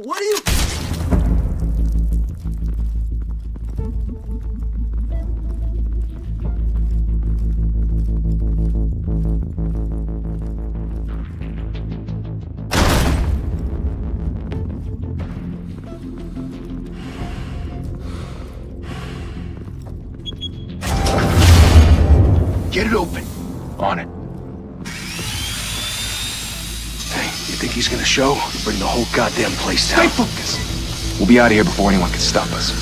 What are you... Get it open. On it. Hey, you think he's gonna show? Bring the whole goddamn place down. Stay focused. We'll be out of here before anyone can stop us.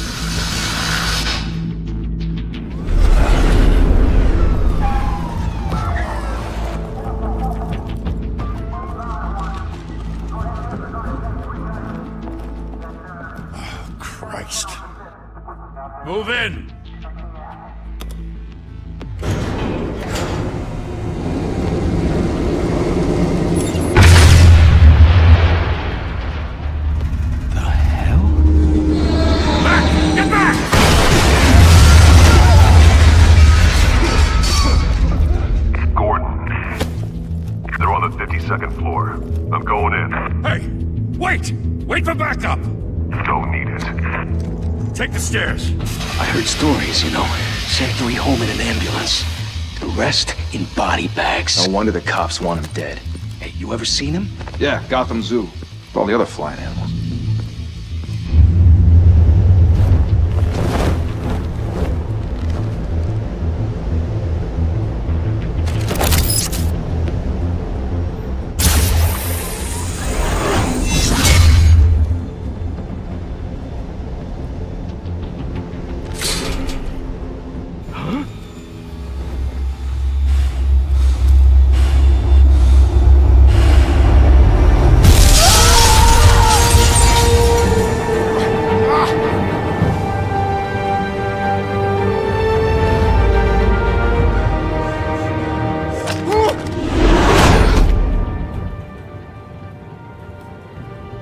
Oh, Christ. Move in! Second floor. I'm going in. Hey! Wait! Wait for backup! Don't need it. Take the stairs. I heard stories, you know. Sent 3 home in an ambulance. The rest in body bags. No wonder the cops want him dead. Hey, you ever seen him? Yeah, Gotham Zoo. With all the other flying animals.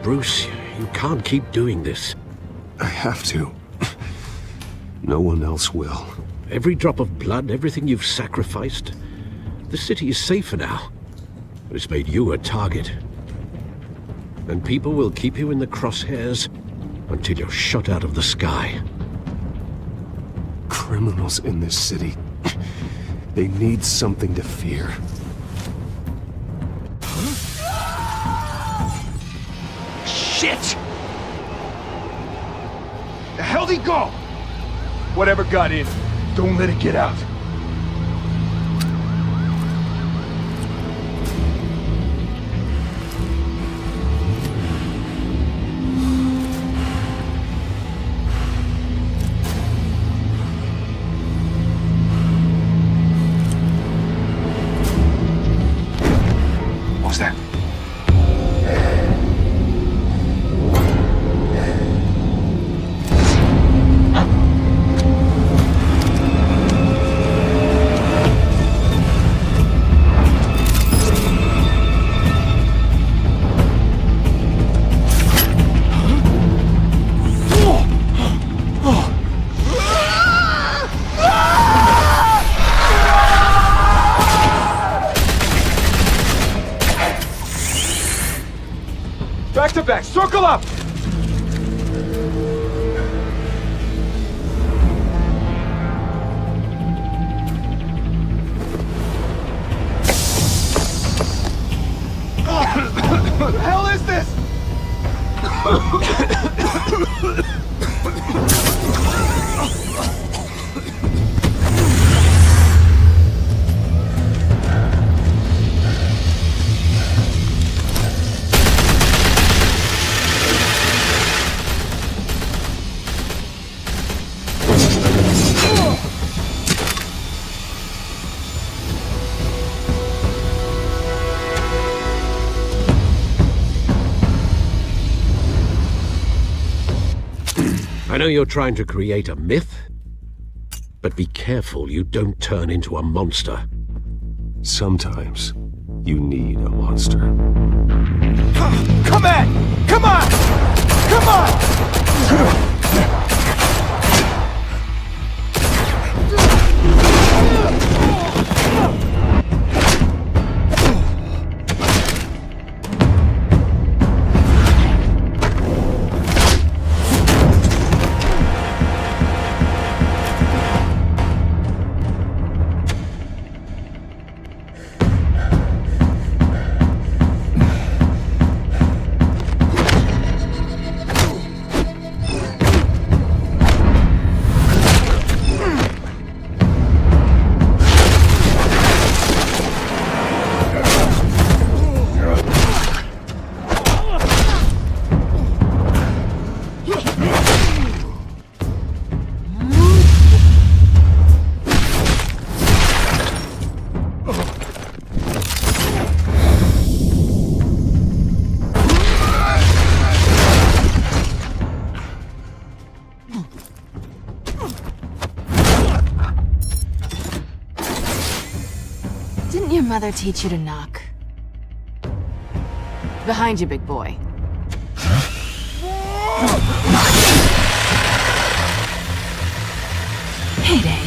Bruce, you can't keep doing this. I have to. No one else will. Every drop of blood, everything you've sacrificed. The city is safer now. But it's made you a target. And people will keep you in the crosshairs until you're shot out of the sky. Criminals in this city. They need something to fear. Shit! The hell'd he go? Whatever got in, don't let it get out. What was that? Back to back, circle up! What the hell is this? I know you're trying to create a myth, but be careful you don't turn into a monster. Sometimes you need a monster. Come on! Come on! Come on! mother teach you to knock? Behind you, big boy. Heyday.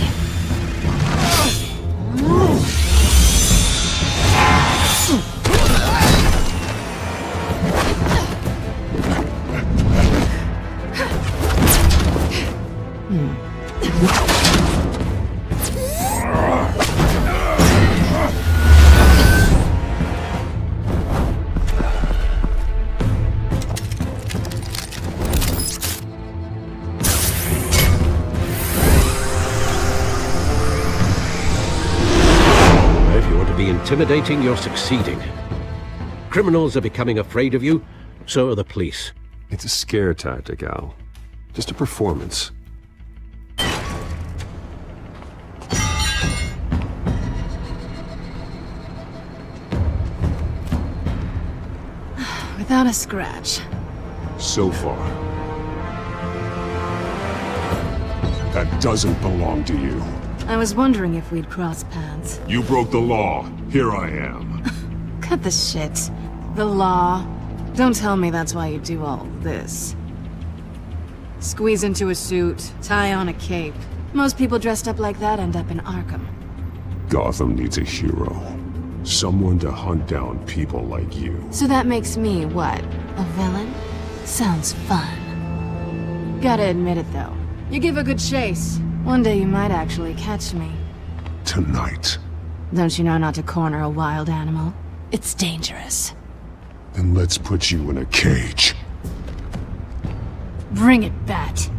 Intimidating, you're succeeding. Criminals are becoming afraid of you, so are the police. It's a scare tactic, Al. Just a performance. Without a scratch. So far. That doesn't belong to you. I was wondering if we'd cross paths. You broke the law. Here I am. Cut the shit. The law. Don't tell me that's why you do all this. Squeeze into a suit, tie on a cape. Most people dressed up like that end up in Arkham. Gotham needs a hero. Someone to hunt down people like you. So that makes me, what, a villain? Sounds fun. Gotta admit it, though. You give a good chase. One day you might actually catch me. Tonight. Don't you know not to corner a wild animal? It's dangerous. Then let's put you in a cage. Bring it, Bat.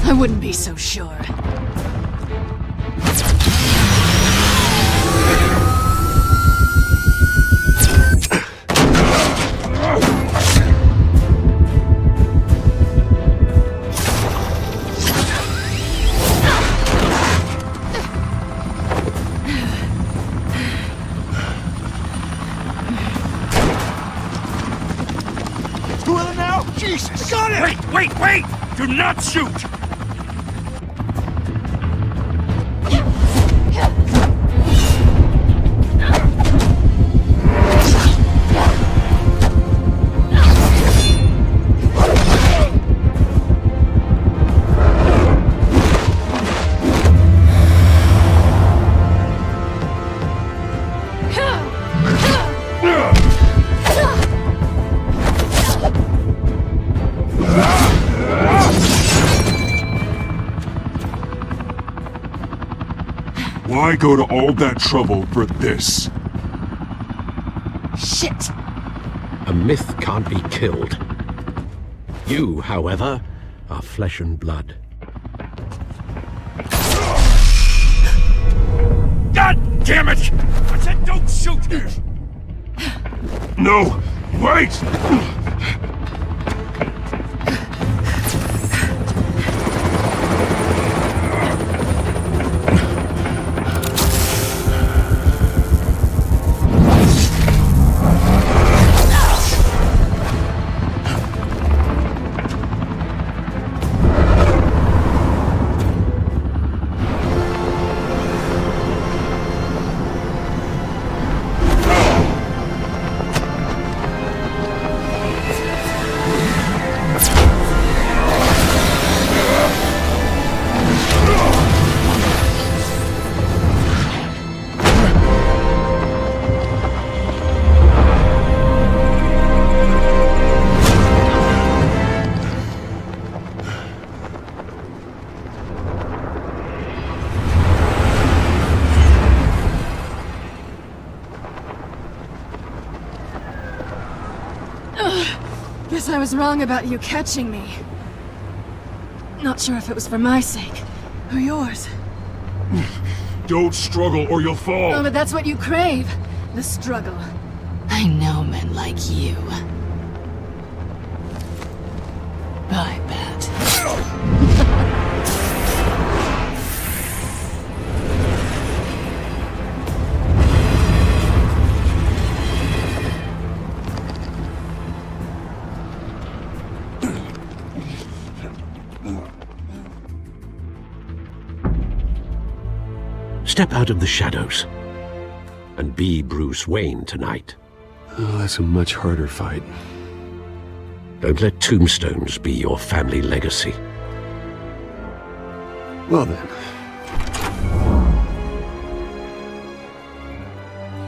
I wouldn't be so sure. Two of them now? Jesus! Got it! Wait! Do not shoot! Why go to all that trouble for this? Shit! A myth can't be killed. You, however, are flesh and blood. God damn it! I said don't shoot! No! Wait! Guess I was wrong about you catching me. Not sure if it was for my sake, or yours. Don't struggle or you'll fall! Oh, but that's what you crave. The struggle. I know men like you. I bet. Step out of the shadows and be Bruce Wayne tonight. Oh, that's a much harder fight. Don't let tombstones be your family legacy. Well then.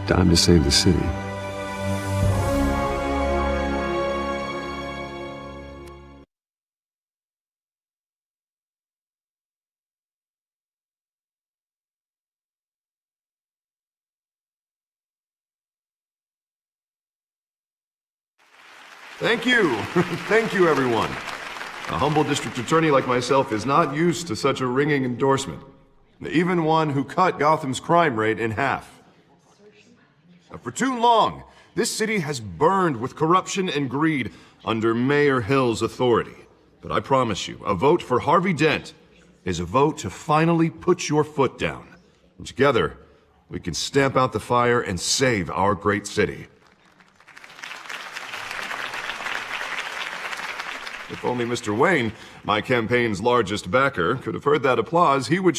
Time to save the city. Thank you. Thank you, everyone. A humble district attorney like myself is not used to such a ringing endorsement. Even one who cut Gotham's crime rate in half. For too long, this city has burned with corruption and greed under Mayor Hill's authority. But I promise you, a vote for Harvey Dent is a vote to finally put your foot down. And together, we can stamp out the fire and save our great city. If only Mr. Wayne, my campaign's largest backer, could have heard that applause, he would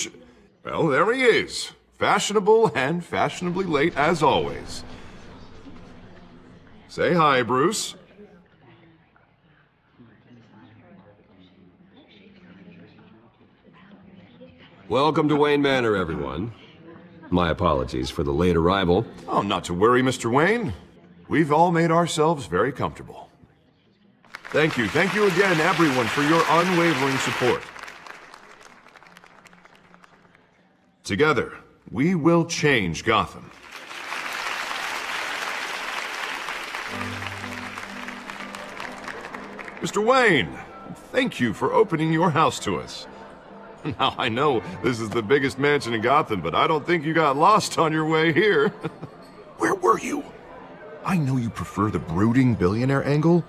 well, there he is. Fashionable and fashionably late as always. Say hi, Bruce. Welcome to Wayne Manor, everyone. My apologies for the late arrival. Oh, not to worry, Mr. Wayne. We've all made ourselves very comfortable. Thank you again, everyone, for your unwavering support. Together, we will change Gotham. Mr. Wayne, thank you for opening your house to us. Now, I know this is the biggest mansion in Gotham, but I don't think you got lost on your way here. Where were you? I know you prefer the brooding billionaire angle,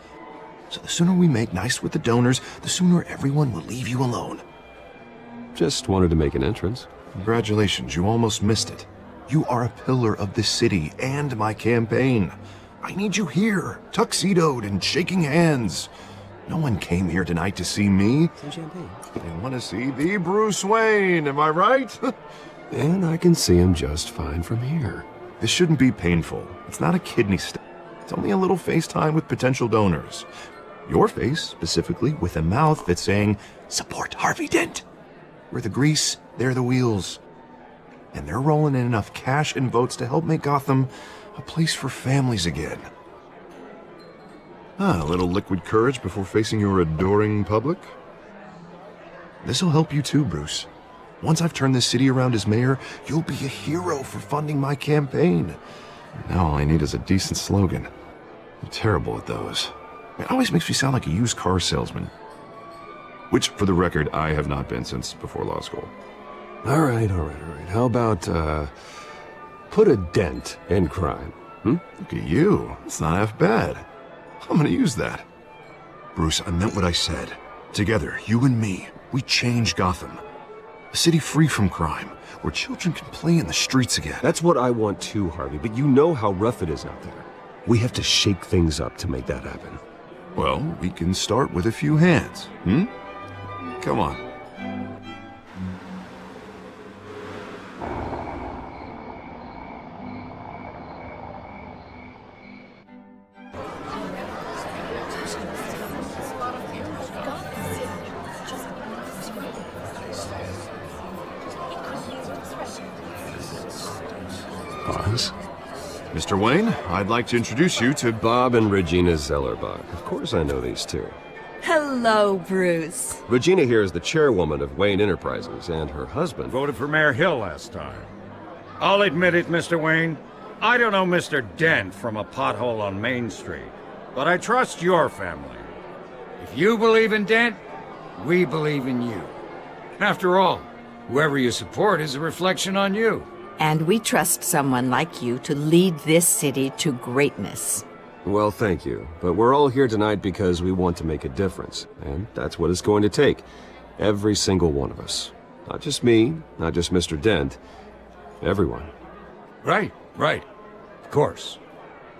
so the sooner we make nice with the donors, the sooner everyone will leave you alone. Just wanted to make an entrance. Congratulations, you almost missed it. You are a pillar of this city and my campaign. I need you here, tuxedoed and shaking hands. No one came here tonight to see me. Some champagne. They want to see the Bruce Wayne, am I right? And I can see him just fine from here. This shouldn't be painful. It's not a kidney stone. It's only a little FaceTime with potential donors. Your face, specifically, with a mouth that's saying, support Harvey Dent. We're the grease, they're the wheels. And they're rolling in enough cash and votes to help make Gotham a place for families again. A little liquid courage before facing your adoring public. This'll help you too, Bruce. Once I've turned this city around as mayor, you'll be a hero for funding my campaign. Now all I need is a decent slogan. I'm terrible at those. It always makes me sound like a used car salesman. Which, for the record, I have not been since before law school. All right. How about, put a dent in crime, Look at you. It's not half bad. I'm gonna use that. Bruce, I meant what I said. Together, you and me, we change Gotham. A city free from crime, where children can play in the streets again. That's what I want too, Harvey, but you know how rough it is out there. We have to shake things up to make that happen. Well, we can start with a few hands, Come on. Boss? Mr. Wayne, I'd like to introduce you to Bob and Regina Zellerbach. Of course I know these two. Hello, Bruce. Regina here is the chairwoman of Wayne Enterprises, and her husband... Voted for Mayor Hill last time. I'll admit it, Mr. Wayne. I don't know Mr. Dent from a pothole on Main Street. but I trust your family. If you believe in Dent, we believe in you. After all, whoever you support is a reflection on you. And we trust someone like you to lead this city to greatness. Well, thank you. But we're all here tonight because we want to make a difference. And that's what it's going to take. Every single one of us. Not just me, not just Mr. Dent. Everyone. Right. Of course.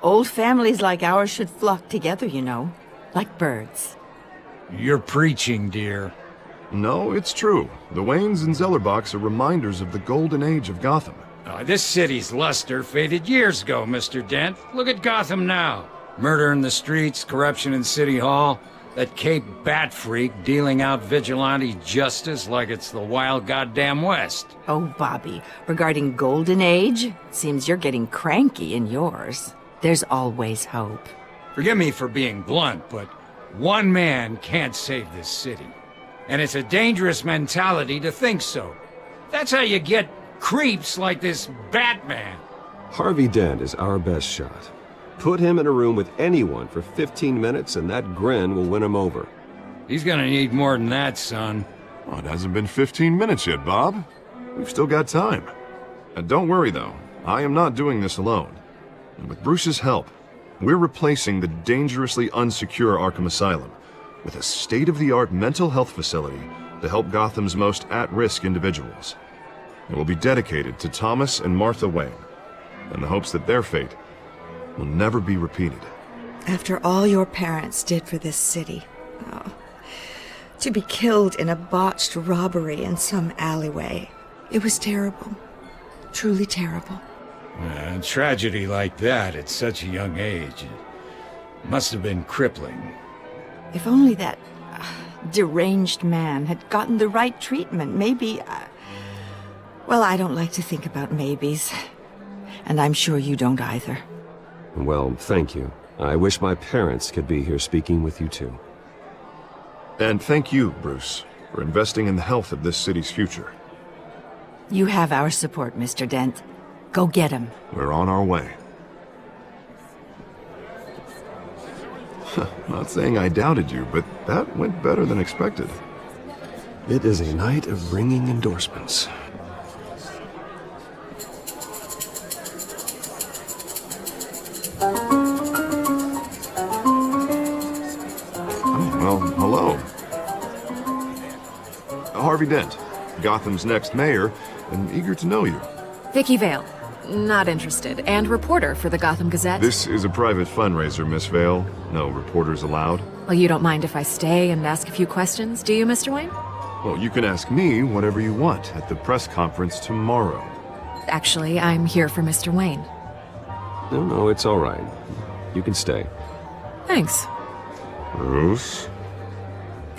Old families like ours should flock together, you know. Like birds. You're preaching, dear. No, it's true. The Waynes and Zellerbachs are reminders of the golden age of Gotham. This city's luster faded years ago, Mr. Dent. Look at Gotham now. Murder in the streets, corruption in City Hall, that Cape Bat freak dealing out vigilante justice like it's the wild goddamn West. Oh, Bobby, regarding Golden Age, it seems you're getting cranky in yours. There's always hope. Forgive me for being blunt, but one man can't save this city. And it's a dangerous mentality to think so. That's how you get creeps like this Batman. Harvey Dent is our best shot. Put him in a room with anyone for 15 minutes and that grin will win him over. He's gonna need more than that, son. Oh, it hasn't been 15 minutes yet, Bob. We've still got time. And don't worry, though. I am not doing this alone. And with Bruce's help, we're replacing the dangerously unsecure Arkham Asylum with a state-of-the-art mental health facility to help Gotham's most at-risk individuals. It will be dedicated to Thomas and Martha Wayne, in the hopes that their fate will never be repeated. After all your parents did for this city, to be killed in a botched robbery in some alleyway, it was terrible. Truly terrible. A tragedy like that at such a young age, it must have been crippling. If only that deranged man had gotten the right treatment, maybe... well, I don't like to think about maybes. And I'm sure you don't either. Well, thank you. I wish my parents could be here speaking with you too. And thank you, Bruce, for investing in the health of this city's future. You have our support, Mr. Dent. Go get him. We're on our way. Not saying I doubted you, but that went better than expected. It is a night of ringing endorsements. Well, hello. Harvey Dent, Gotham's next mayor, and eager to know you. Vicky Vale. Not interested. And reporter for the Gotham Gazette. This is a private fundraiser, Miss Vale. No reporters allowed. Well, you don't mind if I stay and ask a few questions, do you, Mr. Wayne? Well, you can ask me whatever you want at the press conference tomorrow. Actually, I'm here for Mr. Wayne. No, it's all right. You can stay. Thanks. Bruce?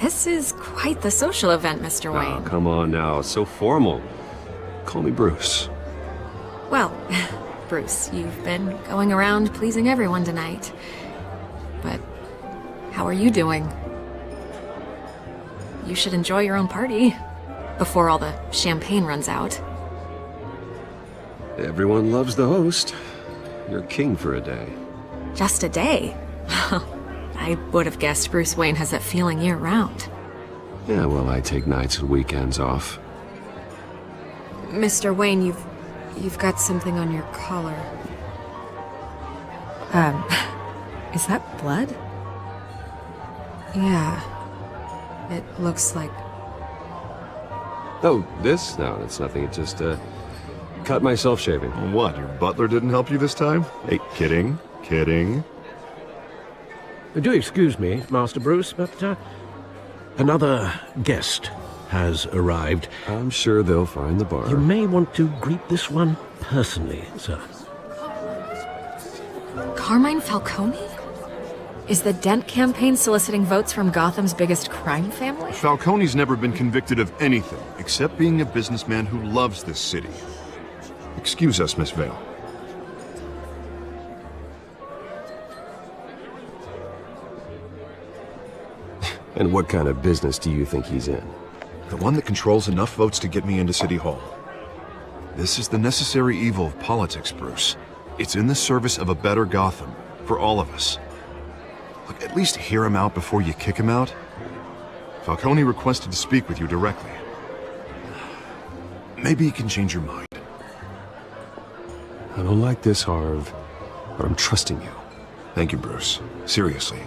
This is quite the social event, Mr. Wayne. Oh, come on now. It's so formal. Call me Bruce. Well, Bruce, you've been going around pleasing everyone tonight. But how are you doing? You should enjoy your own party before all the champagne runs out. Everyone loves the host. You're king for a day. Just a day? I would have guessed Bruce Wayne has that feeling year-round. Yeah, well, I take nights and weekends off. Mr. Wayne, you've got something on your collar. Is that blood? Yeah. It looks like... Oh, this? No, it's nothing. It just, cut myself shaving. What, your butler didn't help you this time? Hey, kidding. Do excuse me, Master Bruce, but, another guest has arrived. I'm sure they'll find the bar. You may want to greet this one personally, sir. Carmine Falcone? Is the Dent campaign soliciting votes from Gotham's biggest crime family? Falcone's never been convicted of anything, except being a businessman who loves this city. Excuse us, Miss Vale. And what kind of business do you think he's in? The one that controls enough votes to get me into City Hall. This is the necessary evil of politics, Bruce. It's in the service of a better Gotham, for all of us. Look, at least hear him out before you kick him out. Falcone requested to speak with you directly. Maybe he can change your mind. I don't like this, Harv, but I'm trusting you. Thank you, Bruce. Seriously.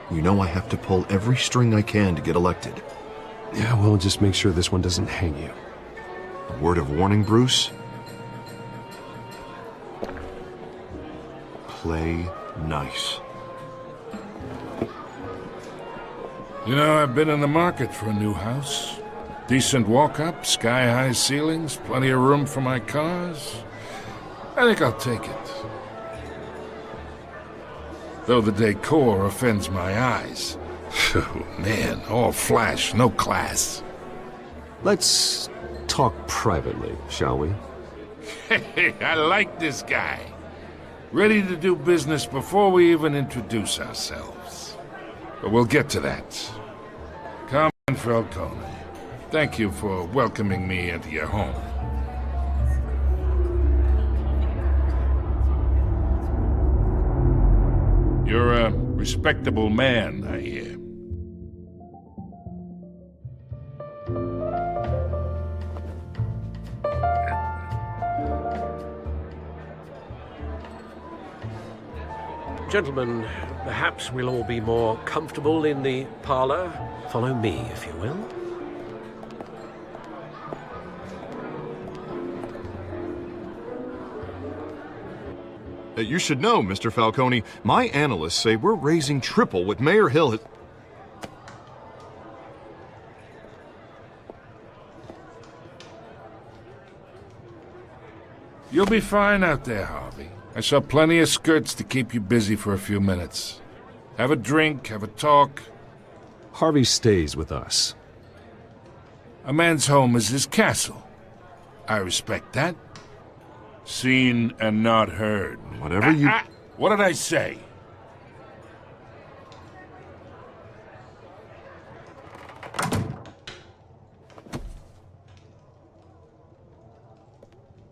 You know I have to pull every string I can to get elected. Yeah, well, just make sure this one doesn't hang you. A word of warning, Bruce? Play nice. You know, I've been in the market for a new house. Decent walk-up, sky-high ceilings, plenty of room for my cars. I think I'll take it. Though the decor offends my eyes. Oh, man, all flash, no class. Let's talk privately, shall we? Hey, I like this guy. Ready to do business before we even introduce ourselves. But we'll get to that. Carmen Falcone, thank you for welcoming me into your home. You're a respectable man, I hear. Gentlemen, perhaps we'll all be more comfortable in the parlor. Follow me, if you will. You should know, Mr. Falcone, my analysts say we're raising triple what Mayor Hill has... You'll be fine out there, Harvey. I saw plenty of skirts to keep you busy for a few minutes. Have a drink, have a talk. Harvey stays with us. A man's home is his castle. I respect that. Seen and not heard. Whatever you... What did I say?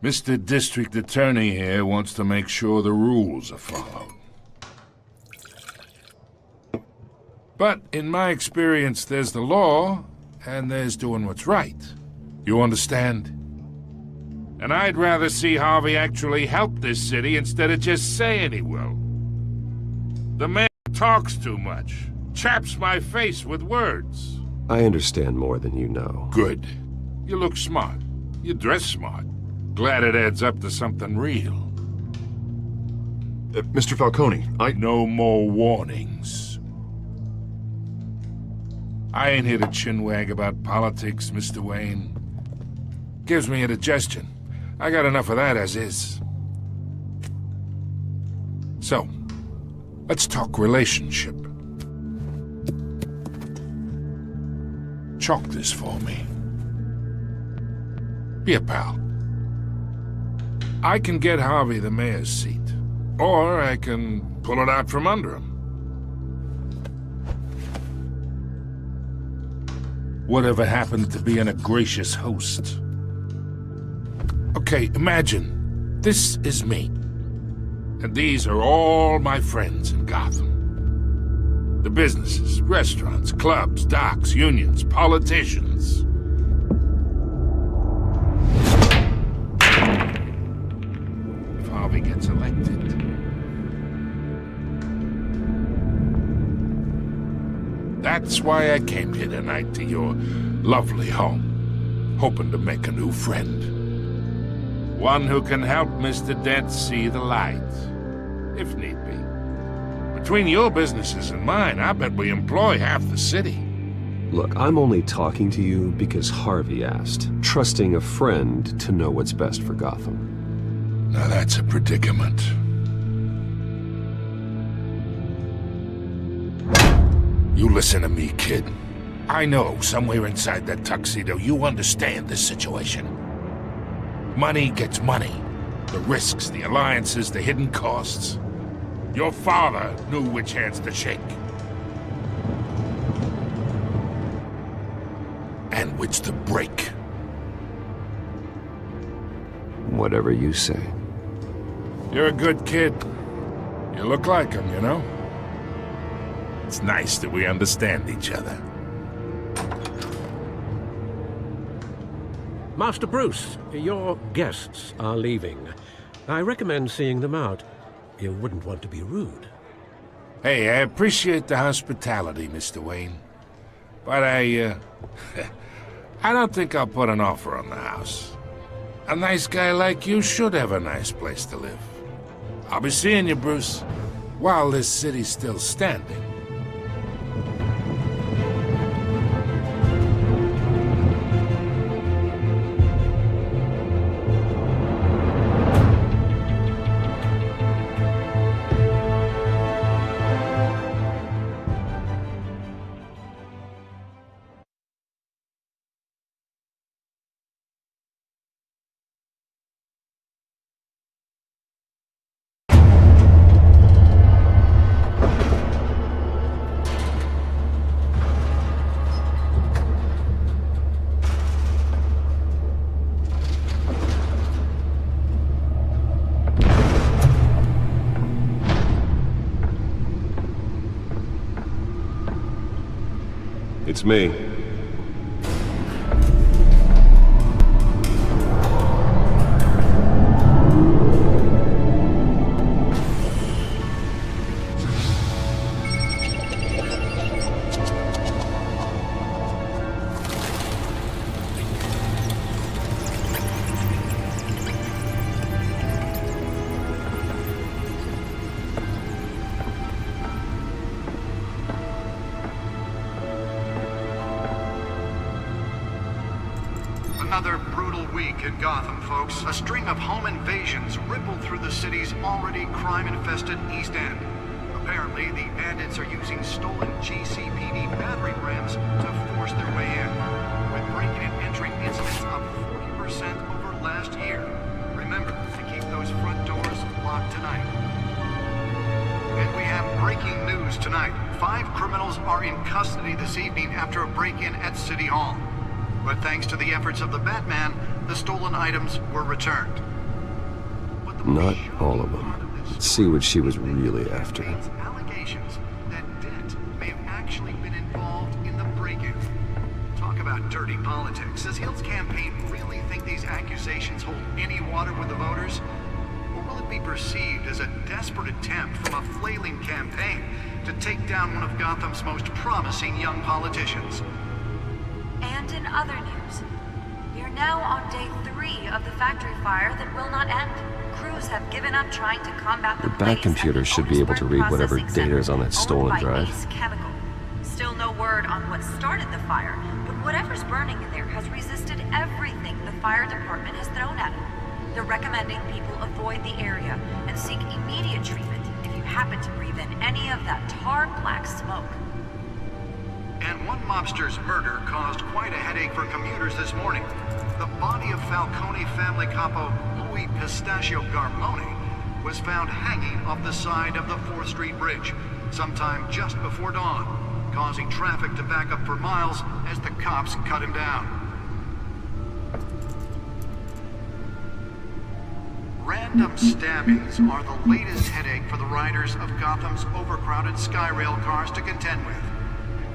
Mr. District Attorney here wants to make sure the rules are followed. But in my experience, there's the law, and there's doing what's right. You understand? And I'd rather see Harvey actually help this city instead of just saying he will. The man talks too much, chaps my face with words. I understand more than you know. Good. You look smart. You dress smart. Glad it adds up to something real. Mr. Falcone, No more warnings. I ain't here to chinwag about politics, Mr. Wayne. Gives me indigestion. I got enough of that as is. So, let's talk relationship. Chalk this for me. Be a pal. I can get Harvey the mayor's seat, or I can pull it out from under him. Whatever happened to being a gracious host? Okay, imagine, this is me. And these are all my friends in Gotham. The businesses, restaurants, clubs, docks, unions, politicians. If Harvey gets elected... That's why I came here tonight to your lovely home, hoping to make a new friend. One who can help Mr. Dent see the light, if need be. Between your businesses and mine, I bet we employ half the city. Look, I'm only talking to you because Harvey asked, trusting a friend to know what's best for Gotham. Now that's a predicament. You listen to me, kid. I know somewhere inside that tuxedo you understand this situation. Money gets money. The risks, the alliances, the hidden costs. Your father knew which hands to shake. And which to break. Whatever you say. You're a good kid. You look like him, you know? It's nice that we understand each other. Master Bruce, your guests are leaving. I recommend seeing them out. You wouldn't want to be rude. Hey, I appreciate the hospitality, Mr. Wayne. But I don't think I'll put an offer on the house. A nice guy like you should have a nice place to live. I'll be seeing you, Bruce, while this city's still standing. It's me. Another brutal week in Gotham, folks. A string of home invasions rippled through the city's already crime-infested East End. Apparently, the bandits are using stolen GCPD battering rams to force their way in, with break-in and entry incidents up 40% over last year. Remember to keep those front doors locked tonight. And we have breaking news tonight. 5 criminals are in custody this evening after a break-in at City Hall. But thanks to the efforts of the Batman, the stolen items were returned. Not all of them. Let's see what she was really after. Allegations that Dent may have actually been involved in the break-in. Talk about dirty politics. Does Hill's campaign really think these accusations hold any water with the voters? Or will it be perceived as a desperate attempt from a flailing campaign to take down one of Gotham's most promising young politicians? And in other news, we are now on day 3 of the factory fire that will not end. Crews have given up trying to combat the Bat computer should be able to read whatever data is on that stolen drive. Still no word on what started the fire, but whatever's burning in there has resisted everything the fire department has thrown at it. They're recommending people avoid the area and seek immediate treatment if you happen to breathe in any of that tar black smoke. And one mobster's murder caused quite a headache for commuters this morning. The body of Falcone family capo Louis Pistachio Garmone was found hanging off the side of the 4th Street Bridge sometime just before dawn, causing traffic to back up for miles as the cops cut him down. Random stabbings are the latest headache for the riders of Gotham's overcrowded Skyrail cars to contend with.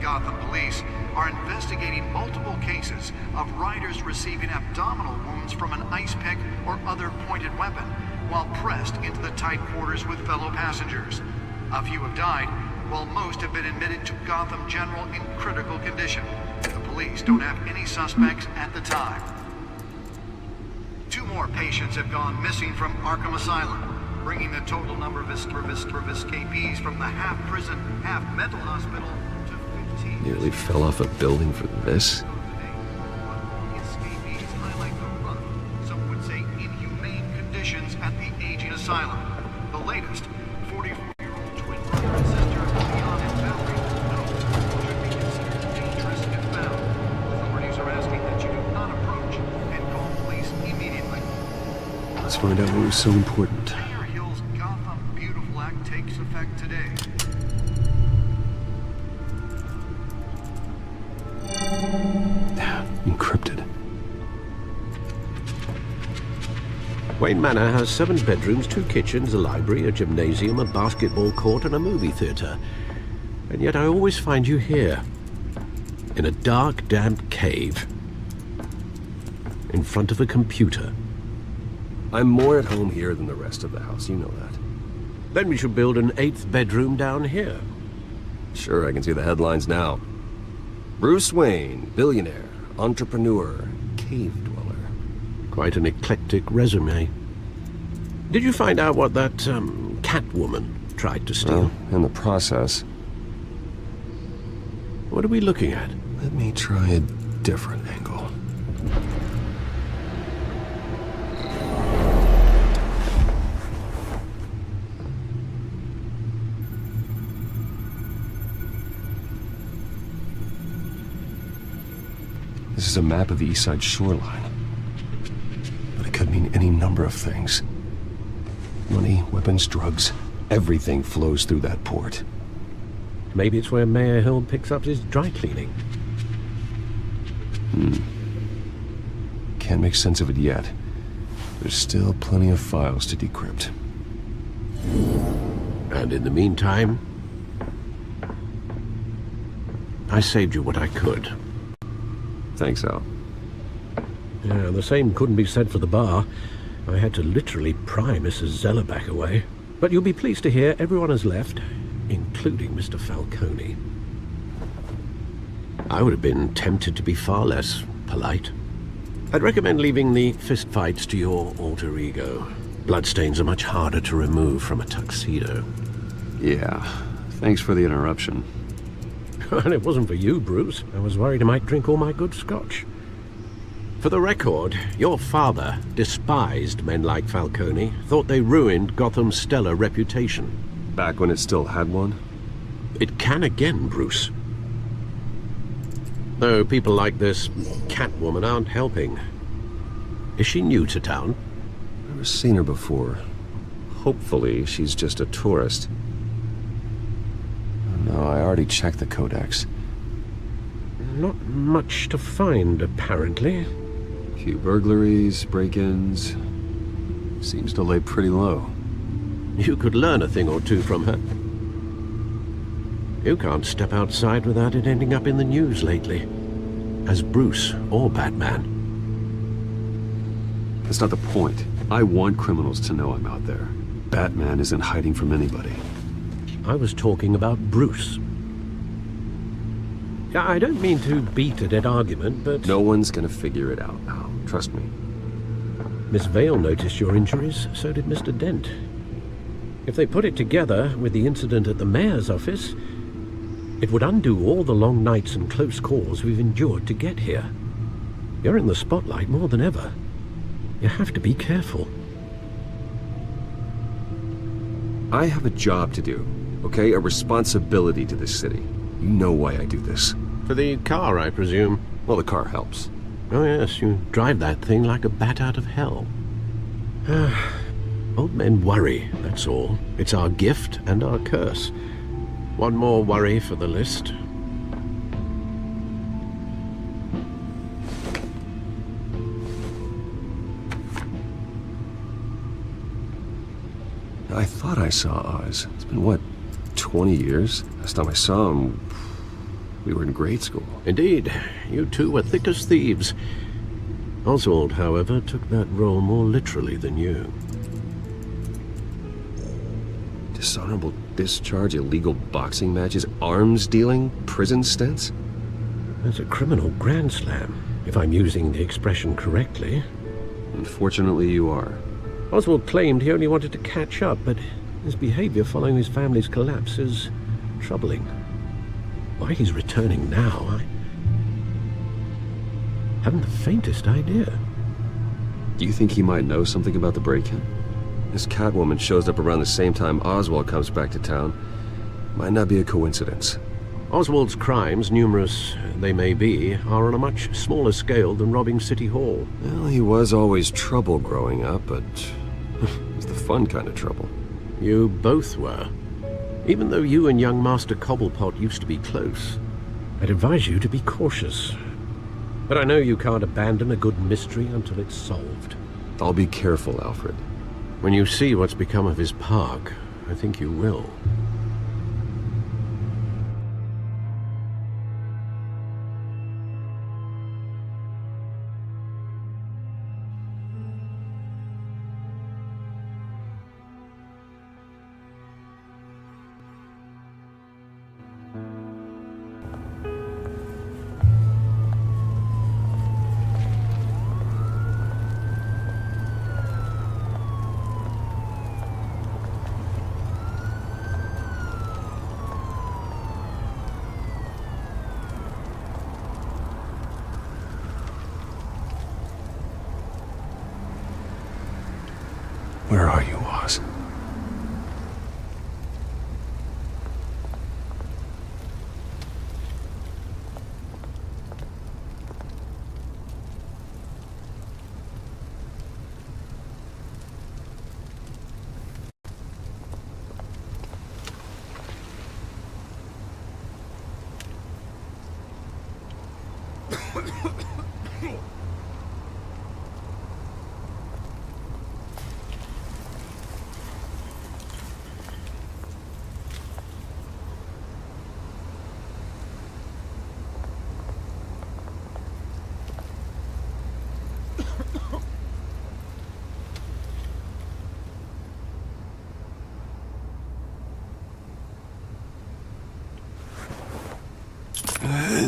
Gotham police are investigating multiple cases of riders receiving abdominal wounds from an ice pick or other pointed weapon while pressed into the tight quarters with fellow passengers. A few have died, while most have been admitted to Gotham General in critical condition. The police don't have any suspects at the time. 2 more patients have gone missing from Arkham Asylum, bringing the total number of escapees from the half-prison, half-mental hospital. Nearly fell off a building for this? Escapees highlight the rough, some would say inhumane conditions at the aging asylum. The latest, 44-year-old twin brother and sister, Leon and Valerie, should be considered dangerous if found. Authorities are asking that you do not approach and call police immediately. Let's find out what was so important. Mayor Hill's Gotham Beautiful Act takes effect today. Encrypted. Wayne Manor has 7 bedrooms, 2 kitchens, a library, a gymnasium, a basketball court, and a movie theater. And yet I always find you here, in a dark, damp cave, in front of a computer. I'm more at home here than the rest of the house, you know that. Then we should build an 8th bedroom down here. Sure, I can see the headlines now. Bruce Wayne, billionaire, entrepreneur, cave dweller. Quite an eclectic resume. Did you find out what that, Catwoman tried to steal? In the process. What are we looking at? Let me try a different angle. This is a map of the East Side shoreline. But it could mean any number of things. Money, weapons, drugs, everything flows through that port. Maybe it's where Mayor Hill picks up his dry cleaning. Can't make sense of it yet. There's still plenty of files to decrypt. And in the meantime, I saved you what I could. Thanks, Al. Yeah, the same couldn't be said for the bar. I had to literally pry Mrs. Zellerback away. But you'll be pleased to hear everyone has left, including Mr. Falcone. I would have been tempted to be far less polite. I'd recommend leaving the fistfights to your alter ego. Bloodstains are much harder to remove from a tuxedo. Yeah, thanks for the interruption. And it wasn't for you, Bruce. I was worried I might drink all my good scotch. For the record, your father despised men like Falcone, thought they ruined Gotham's stellar reputation. Back when it still had one? It can again, Bruce. Though people like this Catwoman aren't helping. Is she new to town? Never seen her before. Hopefully, she's just a tourist. No, I already checked the codex. Not much to find, apparently. Few burglaries, break-ins. Seems to lay pretty low. You could learn a thing or two from her. You can't step outside without it ending up in the news lately. As Bruce or Batman. That's not the point. I want criminals to know I'm out there. Batman isn't hiding from anybody. I was talking about Bruce. I don't mean to beat a dead argument, but... No one's gonna figure it out now. Trust me. Miss Vale noticed your injuries, so did Mr. Dent. If they put it together with the incident at the mayor's office, it would undo all the long nights and close calls we've endured to get here. You're in the spotlight more than ever. You have to be careful. I have a job to do, okay? A responsibility to this city. You know why I do this. For the car, I presume? Well, the car helps. Oh yes, you drive that thing like a bat out of hell. Old men worry, that's all. It's our gift and our curse. One more worry for the list. I thought I saw Oz. It's been, what, 20 years? Last time I saw him, we were in grade school. Indeed. You two were thick as thieves. Oswald, however, took that role more literally than you. Dishonorable discharge, illegal boxing matches, arms dealing, prison stints? That's a criminal grand slam, if I'm using the expression correctly. Unfortunately, you are. Oswald claimed he only wanted to catch up, but his behavior following his family's collapse is troubling. Why he's returning now, I haven't the faintest idea. Do you think he might know something about the break-in? This Catwoman shows up around the same time Oswald comes back to town. Might not be a coincidence. Oswald's crimes, numerous they may be, are on a much smaller scale than robbing City Hall. Well, he was always trouble growing up, but it was the fun kind of trouble. You both were. Even though you and young Master Cobblepot used to be close, I'd advise you to be cautious. But I know you can't abandon a good mystery until it's solved. I'll be careful, Alfred. When you see what's become of his park, I think you will.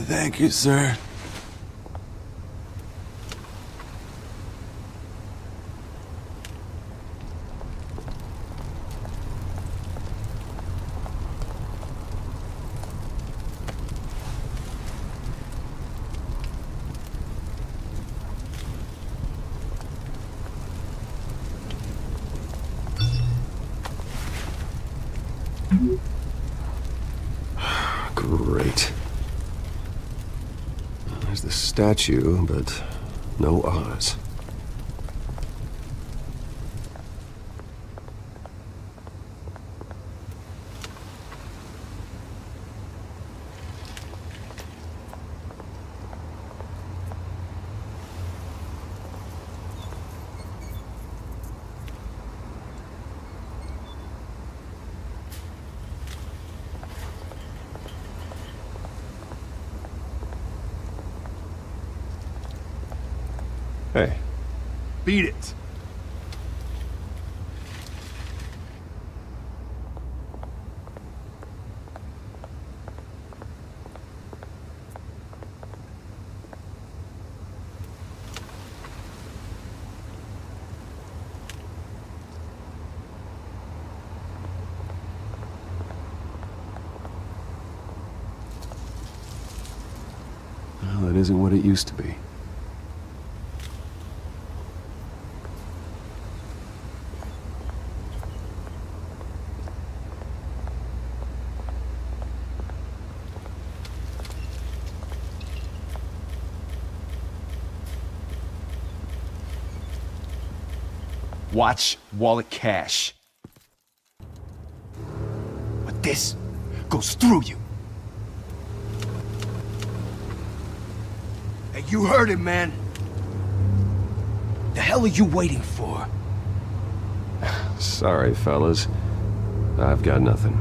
Thank you, sir. Great. There's the statue, but no Oz. Hey. Beat it. Well, it isn't what it used to be. Watch wallet cash. But this goes through you. Hey, you heard it, man. The hell are you waiting for? Sorry, fellas. I've got nothing.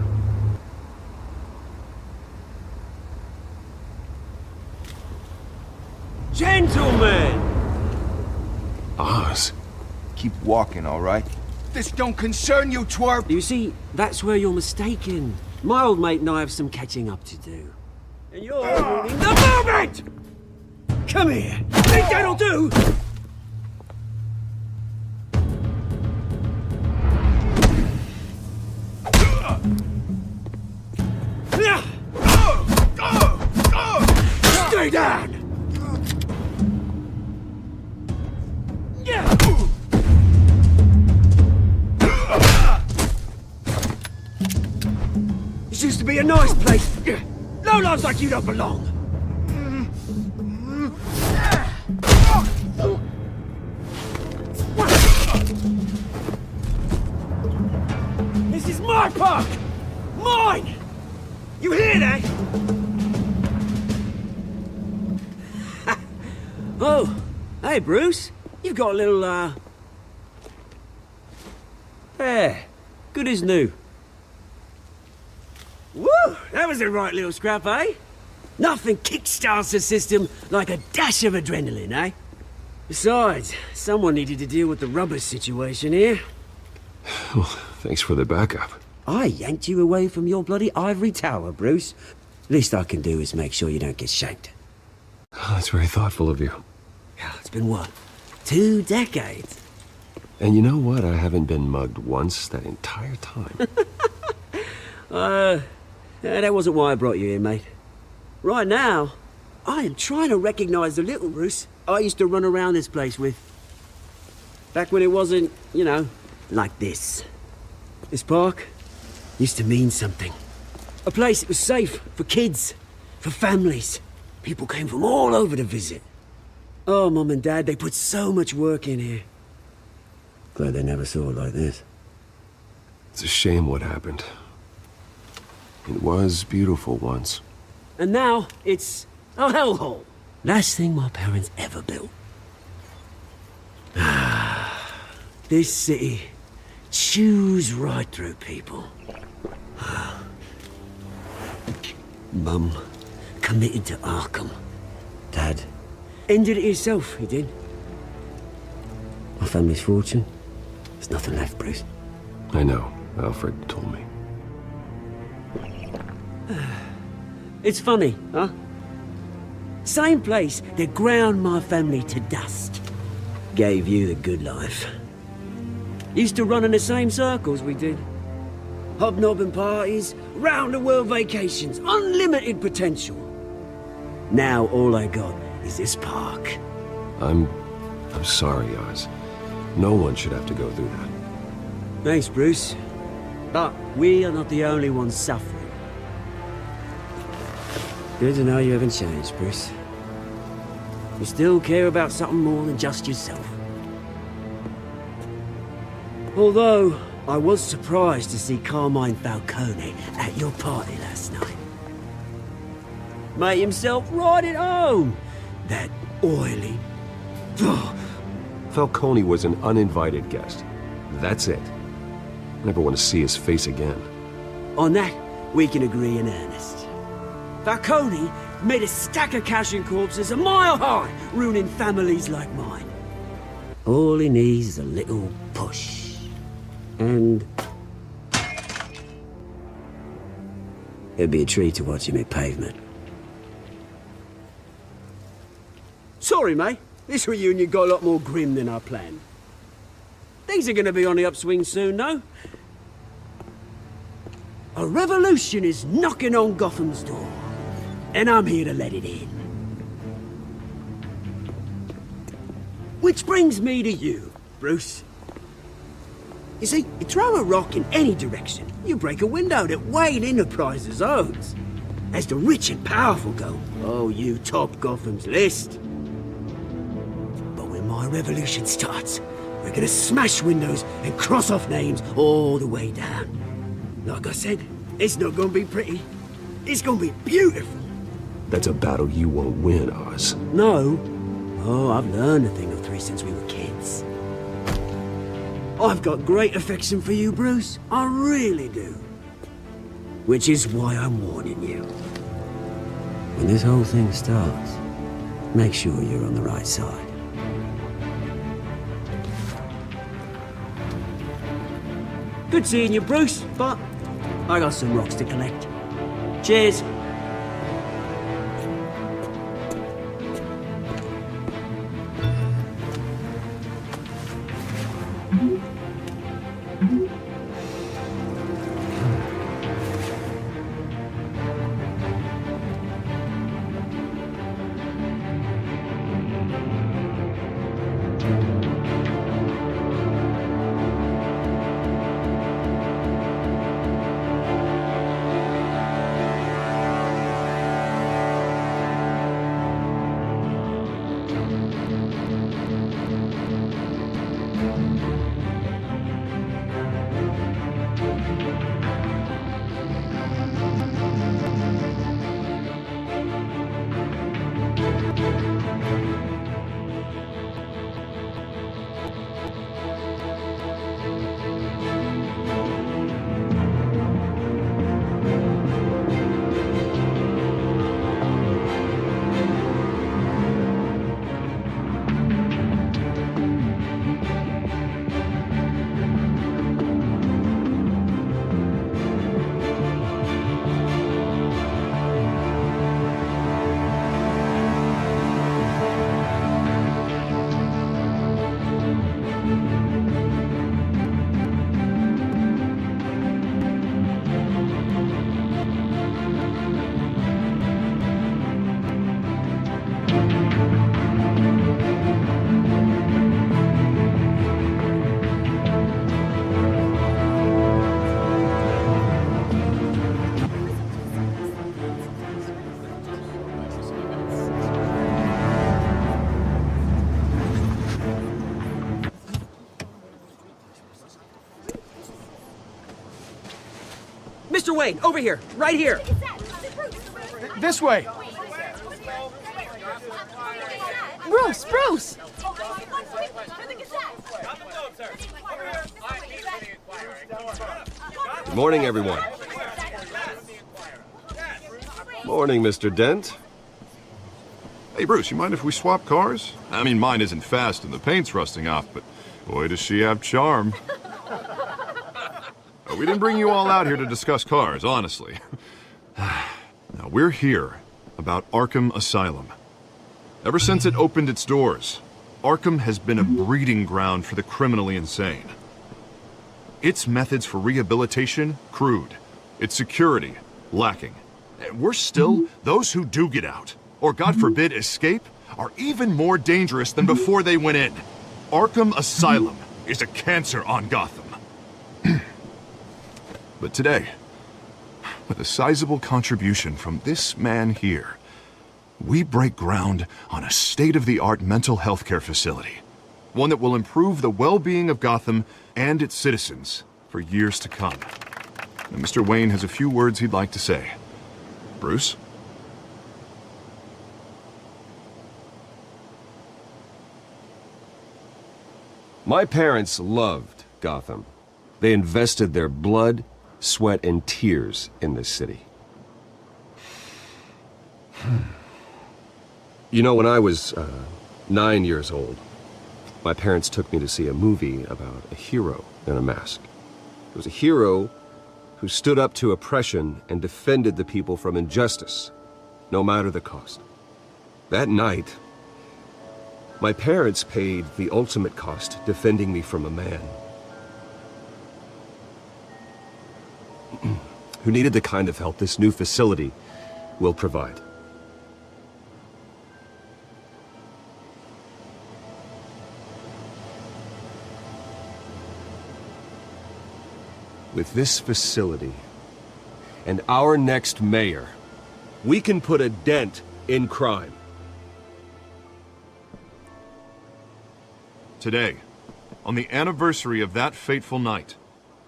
Gentlemen! Oz. Keep walking, all right? This don't concern you, twerp! You see, that's where you're mistaken. My old mate and I have some catching up to do. And you're ruining the moment! Come here. Think that'll do? Stay down! This used to be a nice place. No lives like you don't belong. This is my park! Mine! You hear that? Oh, hey Bruce. You've got a little, There. Good as new. Woo! That was a right little scrap, eh? Nothing kickstarts the system like a dash of adrenaline, eh? Besides, someone needed to deal with the rubber situation here. Well, thanks for the backup. I yanked you away from your bloody ivory tower, Bruce. Least I can do is make sure you don't get shanked. Oh, that's very thoughtful of you. It's been what? 2 decades? And you know what? I haven't been mugged once that entire time. That wasn't why I brought you here, mate. Right now, I am trying to recognize the little Bruce I used to run around this place with. Back when it wasn't, you know, like this. This park used to mean something. A place that was safe for kids, for families. People came from all over to visit. Oh, Mum and Dad, they put so much work in here. Glad they never saw it like this. It's a shame what happened. It was beautiful once. And now, it's a hellhole. Last thing my parents ever built. This city chews right through people. Mum committed to Arkham. Dad ended it himself, he did. My family's fortune, there's nothing left, Bruce. I know. Alfred told me. It's funny, huh? Same place that ground my family to dust. Gave you the good life. Used to run in the same circles we did. Hobnobbing parties, round-the-world vacations, unlimited potential. Now all I got is this park. I'm sorry, Oz. No one should have to go through that. Thanks, Bruce. But we are not the only ones suffering. Good to know you haven't changed, Bruce. You still care about something more than just yourself. Although, I was surprised to see Carmine Falcone at your party last night. Made himself right at home. That oily... Falcone was an uninvited guest. That's it. Never want to see his face again. On that, we can agree in earnest. Falcone made a stack of cash and corpses a mile high, ruining families like mine. All he needs is a little push. And... it'd be a treat to watch him hit pavement. Sorry, mate. This reunion got a lot more grim than I planned. Things are gonna be on the upswing soon, though. A revolution is knocking on Gotham's door. And I'm here to let it in. Which brings me to you, Bruce. You see, you throw a rock in any direction, you break a window that Wayne Enterprises owns. As the rich and powerful go, oh, you top Gotham's list. But when my revolution starts, we're gonna smash windows and cross off names all the way down. Like I said, it's not gonna be pretty. It's gonna be beautiful. That's a battle you won't win, Oz. No. Oh, I've learned a thing or three since we were kids. I've got great affection for you, Bruce. I really do. Which is why I'm warning you. When this whole thing starts, make sure you're on the right side. Good seeing you, Bruce, but I got some rocks to collect. Cheers. Mr. Wayne, over here, right here. This way. Bruce! Bruce! Good morning, everyone. Morning, Mr. Dent. Hey, Bruce, you mind if we swap cars? I mean, mine isn't fast and the paint's rusting off, but boy, does she have charm. We didn't bring you all out here to discuss cars, honestly. Now, we're here about Arkham Asylum. Ever since it opened its doors, Arkham has been a breeding ground for the criminally insane. Its methods for rehabilitation, crude. Its security, lacking. And worse still, those who do get out, or God forbid escape, are even more dangerous than before they went in. Arkham Asylum is a cancer on Gotham. But today, with a sizable contribution from this man here, we break ground on a state-of-the-art mental health care facility. One that will improve the well-being of Gotham and its citizens for years to come. And Mr. Wayne has a few words he'd like to say. Bruce? My parents loved Gotham. They invested their blood, sweat, and tears in this city. You know, when I was 9 years old, my parents took me to see a movie about a hero in a mask. It was a hero who stood up to oppression and defended the people from injustice, no matter the cost. That night, my parents paid the ultimate cost defending me from a man who needed the kind of help this new facility will provide. With this facility and our next mayor, we can put a dent in crime. Today, on the anniversary of that fateful night,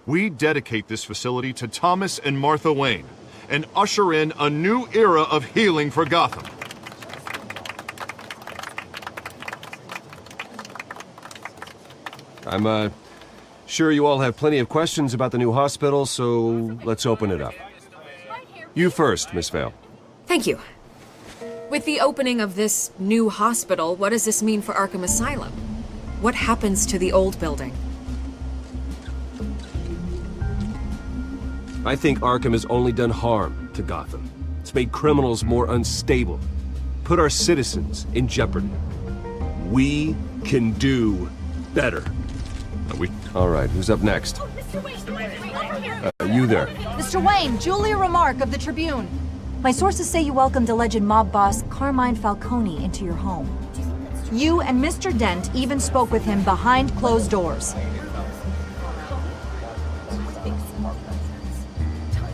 we dedicate this facility to Thomas and Martha Wayne and usher in a new era of healing for Gotham. I'm sure you all have plenty of questions about the new hospital, so let's open it up. You first, Miss Vale. Thank you. With the opening of this new hospital, what does this mean for Arkham Asylum? What happens to the old building? I think Arkham has only done harm to Gotham. It's made criminals more unstable, put our citizens in jeopardy. We can do better. All right, who's up next? You there. Mr. Wayne, Julia Remark of the Tribune. My sources say you welcomed alleged mob boss Carmine Falcone into your home. You and Mr. Dent even spoke with him behind closed doors.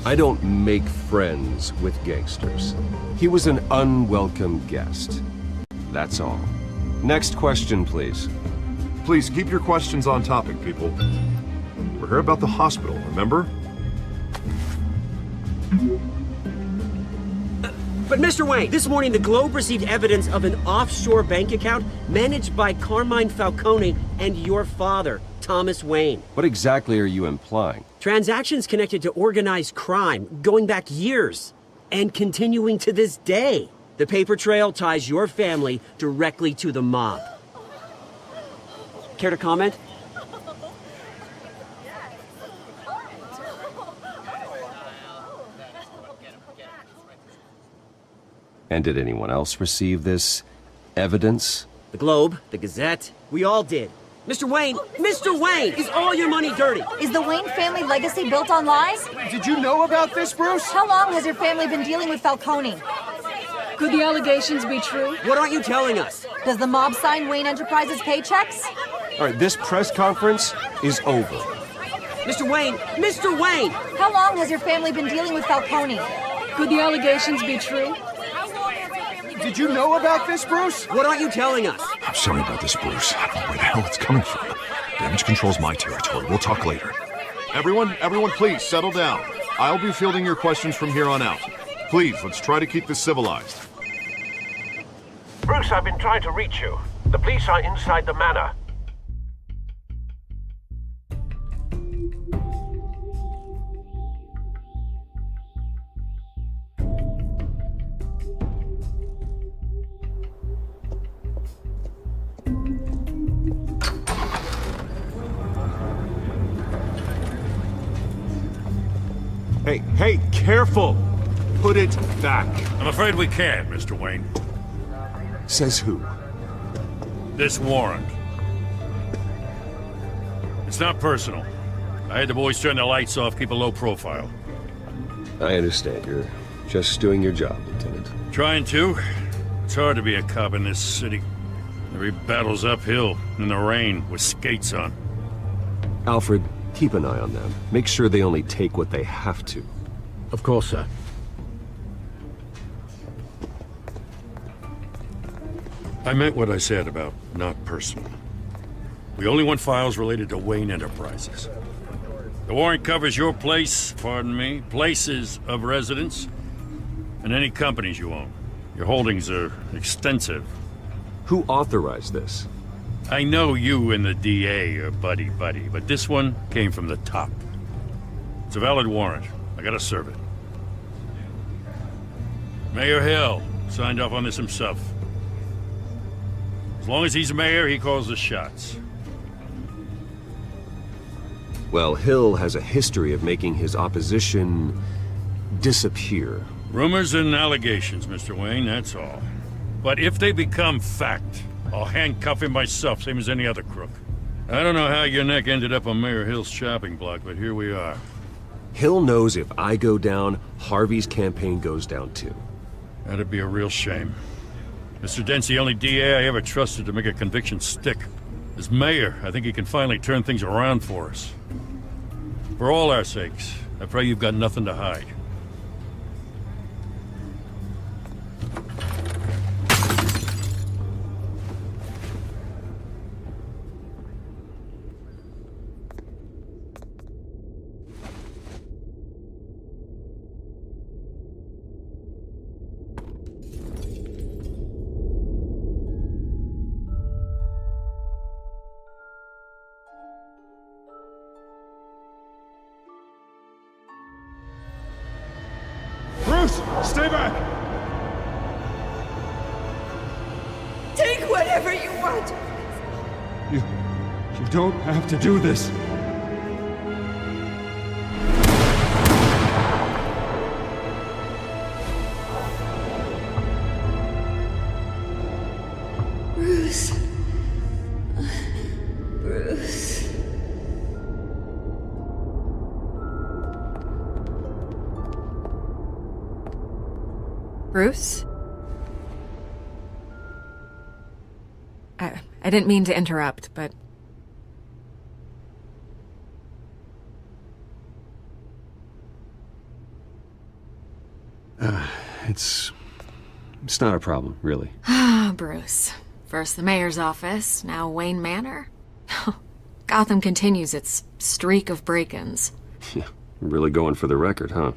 I don't make friends with gangsters. He was an unwelcome guest. That's all. Next question, please. Please keep your questions on topic, people. We're here about the hospital, remember? But Mr. Wayne, this morning the Globe received evidence of an offshore bank account managed by Carmine Falcone and your father, Thomas Wayne. What exactly are you implying? Transactions connected to organized crime going back years and continuing to this day. The paper trail ties your family directly to the mob. Care to comment? And did anyone else receive this evidence? The Globe, the Gazette, we all did. Mr. Wayne, is all your money dirty? Is the Wayne family legacy built on lies? Did you know about this, Bruce? How long has your family been dealing with Falcone? Could the allegations be true? What aren't you telling us? Does the mob sign Wayne Enterprises paychecks? All right, this press conference is over. Mr. Wayne! How long has your family been dealing with Falcone? Could the allegations be true? Did you know about this, Bruce? What aren't you telling us? I'm sorry about this, Bruce. I don't know where the hell it's coming from. Damage control's my territory. We'll talk later. Everyone, please, settle down. I'll be fielding your questions from here on out. Please, let's try to keep this civilized. Bruce, I've been trying to reach you. The police are inside the manor. Hey, careful! Put it back. I'm afraid we can't, Mr. Wayne. Says who? This warrant. It's not personal. I had the boys turn the lights off, keep a low profile. I understand. You're just doing your job, Lieutenant. Trying to. It's hard to be a cop in this city. Every battle's uphill, in the rain, with skates on. Alfred, keep an eye on them. Make sure they only take what they have to. Of course, sir. I meant what I said about not personal. We only want files related to Wayne Enterprises. The warrant covers your place, pardon me, places of residence, and any companies you own. Your holdings are extensive. Who authorized this? I know you and the DA are buddy-buddy, but this one came from the top. It's a valid warrant. I gotta serve it. Mayor Hill signed off on this himself. As long as he's mayor, he calls the shots. Well, Hill has a history of making his opposition disappear. Rumors and allegations, Mr. Wayne, that's all. But if they become fact, I'll handcuff him myself, same as any other crook. I don't know how your neck ended up on Mayor Hill's chopping block, but here we are. Hill knows if I go down, Harvey's campaign goes down too. That'd be a real shame. Mr. Dent's the only DA I ever trusted to make a conviction stick. As mayor, I think he can finally turn things around for us. For all our sakes, I pray you've got nothing to hide. Bruce, stay back! Take whatever you want. You don't have to do this. Bruce. Bruce. Bruce? I didn't mean to interrupt, but... It's not a problem, really. Ah, Bruce. First the mayor's office, now Wayne Manor. Gotham continues its streak of break-ins. Yeah, really going for the record, huh?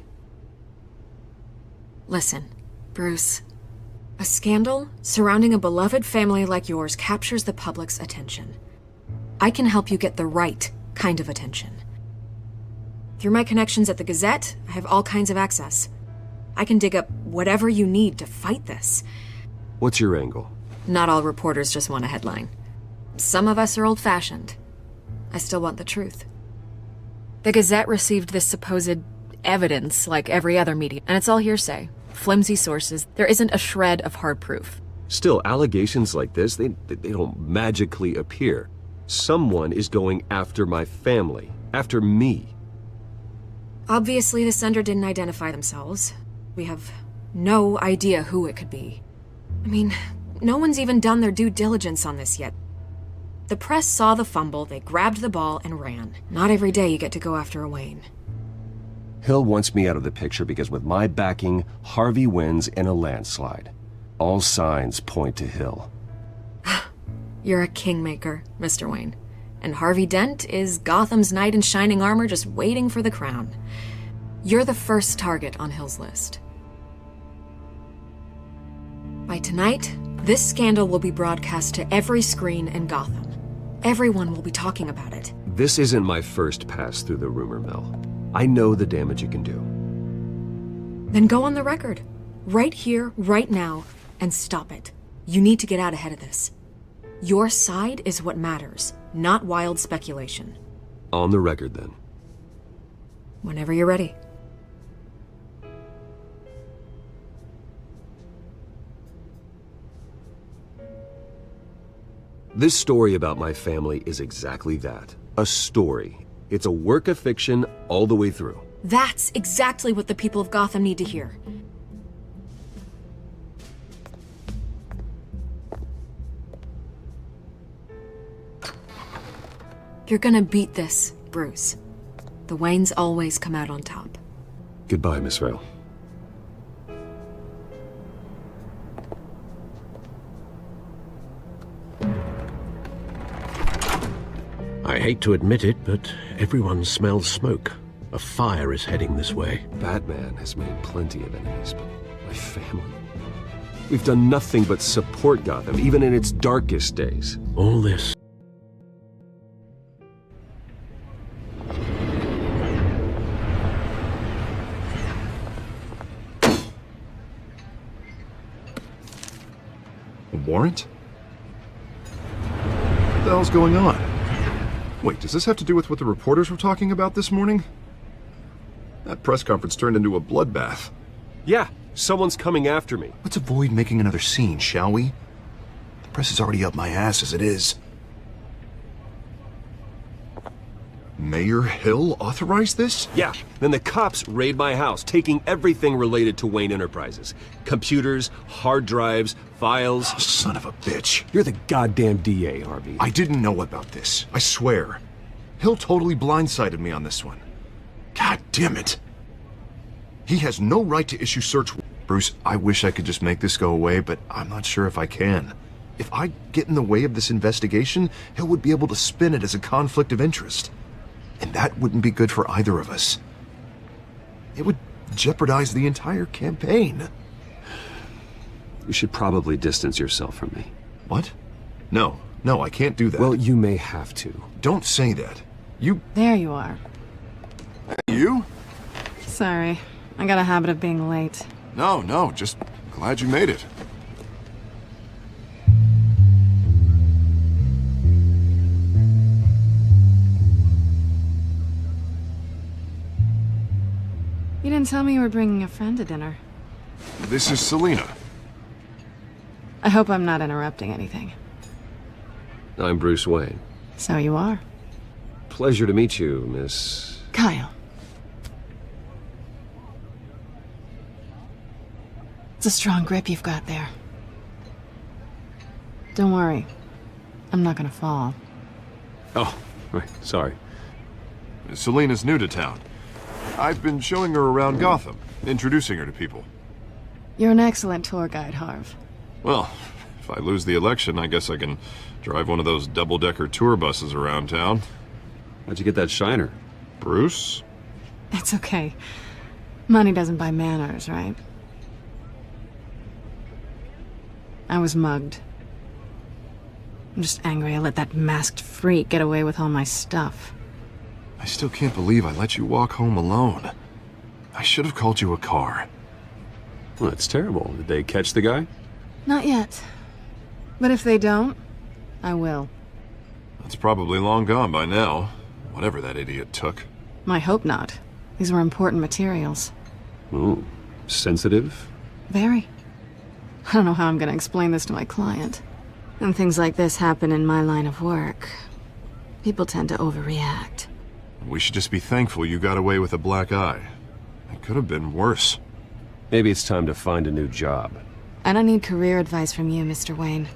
Listen, Bruce. A scandal surrounding a beloved family like yours captures the public's attention. I can help you get the right kind of attention. Through my connections at the Gazette, I have all kinds of access. I can dig up whatever you need to fight this. What's your angle? Not all reporters just want a headline. Some of us are old-fashioned. I still want the truth. The Gazette received this supposed evidence like every other media, and it's all hearsay. Flimsy sources. There isn't a shred of hard proof. Still, allegations like this, they don't magically appear. Someone is going after my family. After me. Obviously, the sender didn't identify themselves. We have no idea who it could be. I mean, no one's even done their due diligence on this yet. The press saw the fumble, they grabbed the ball and ran. Not every day you get to go after a Wayne. Hill wants me out of the picture because with my backing, Harvey wins in a landslide. All signs point to Hill. You're a kingmaker, Mr. Wayne. And Harvey Dent is Gotham's knight in shining armor just waiting for the crown. You're the first target on Hill's list. By tonight, This scandal will be broadcast to every screen in Gotham. Everyone will be talking about it. This isn't my first pass through the rumor mill. I know the damage it can do. Then go on the record. Right here, right now, and stop it. You need to get out ahead of this. Your side is what matters, not wild speculation. On the record, then. Whenever you're ready. This story about my family is exactly that. A story. It's a work of fiction all the way through. That's exactly what the people of Gotham need to hear. You're gonna beat this, Bruce. The Waynes always come out on top. Goodbye, Miss Vale. I hate to admit it, but everyone smells smoke. A fire is heading this way. Batman has made plenty of enemies, but my family? We've done nothing but support Gotham, even in its darkest days. All this. A warrant? What the hell's going on? Wait, does this have to do with what the reporters were talking about this morning? That press conference turned into a bloodbath. Yeah, someone's coming after me. Let's avoid making another scene, shall we? The press is already up my ass as it is. Mayor Hill authorized this? Yeah, then the cops raid my house, taking everything related to Wayne Enterprises. Computers, hard drives, files. Oh, son of a bitch. You're the goddamn DA, Harvey. I didn't know about this. I swear. Hill totally blindsided me on this one. God damn it. He has no right to issue search warrants. Bruce, I wish I could just make this go away, but I'm not sure if I can. If I get in the way of this investigation, Hill would be able to spin it as a conflict of interest. And that wouldn't be good for either of us. It would jeopardize the entire campaign. You should probably distance yourself from me. What? No, I can't do that. Well, you may have to. Don't say that. You... There you are. You? Sorry. I got a habit of being late. No, just glad you made it. You didn't tell me you were bringing a friend to dinner. This is Selina. I hope I'm not interrupting anything. I'm Bruce Wayne. So you are. Pleasure to meet you, Miss... Kyle. It's a strong grip you've got there. Don't worry. I'm not gonna fall. Oh, right, sorry. Selina's new to town. I've been showing her around Gotham, introducing her to people. You're an excellent tour guide, Harv. Well, if I lose the election, I guess I can drive one of those double-decker tour buses around town. How'd you get that shiner? Bruce? It's okay. Money doesn't buy manners, right? I was mugged. I'm just angry I let that masked freak get away with all my stuff. I still can't believe I let you walk home alone. I should have called you a car. Well, that's terrible. Did they catch the guy? Not yet. But if they don't, I will. That's probably long gone by now. Whatever that idiot took. I hope not. These were important materials. Ooh, sensitive? Very. I don't know how I'm gonna explain this to my client. And things like this happen in my line of work. People tend to overreact. We should just be thankful you got away with a black eye. It could have been worse. Maybe it's time to find a new job. I don't need career advice from you, Mr. Wayne.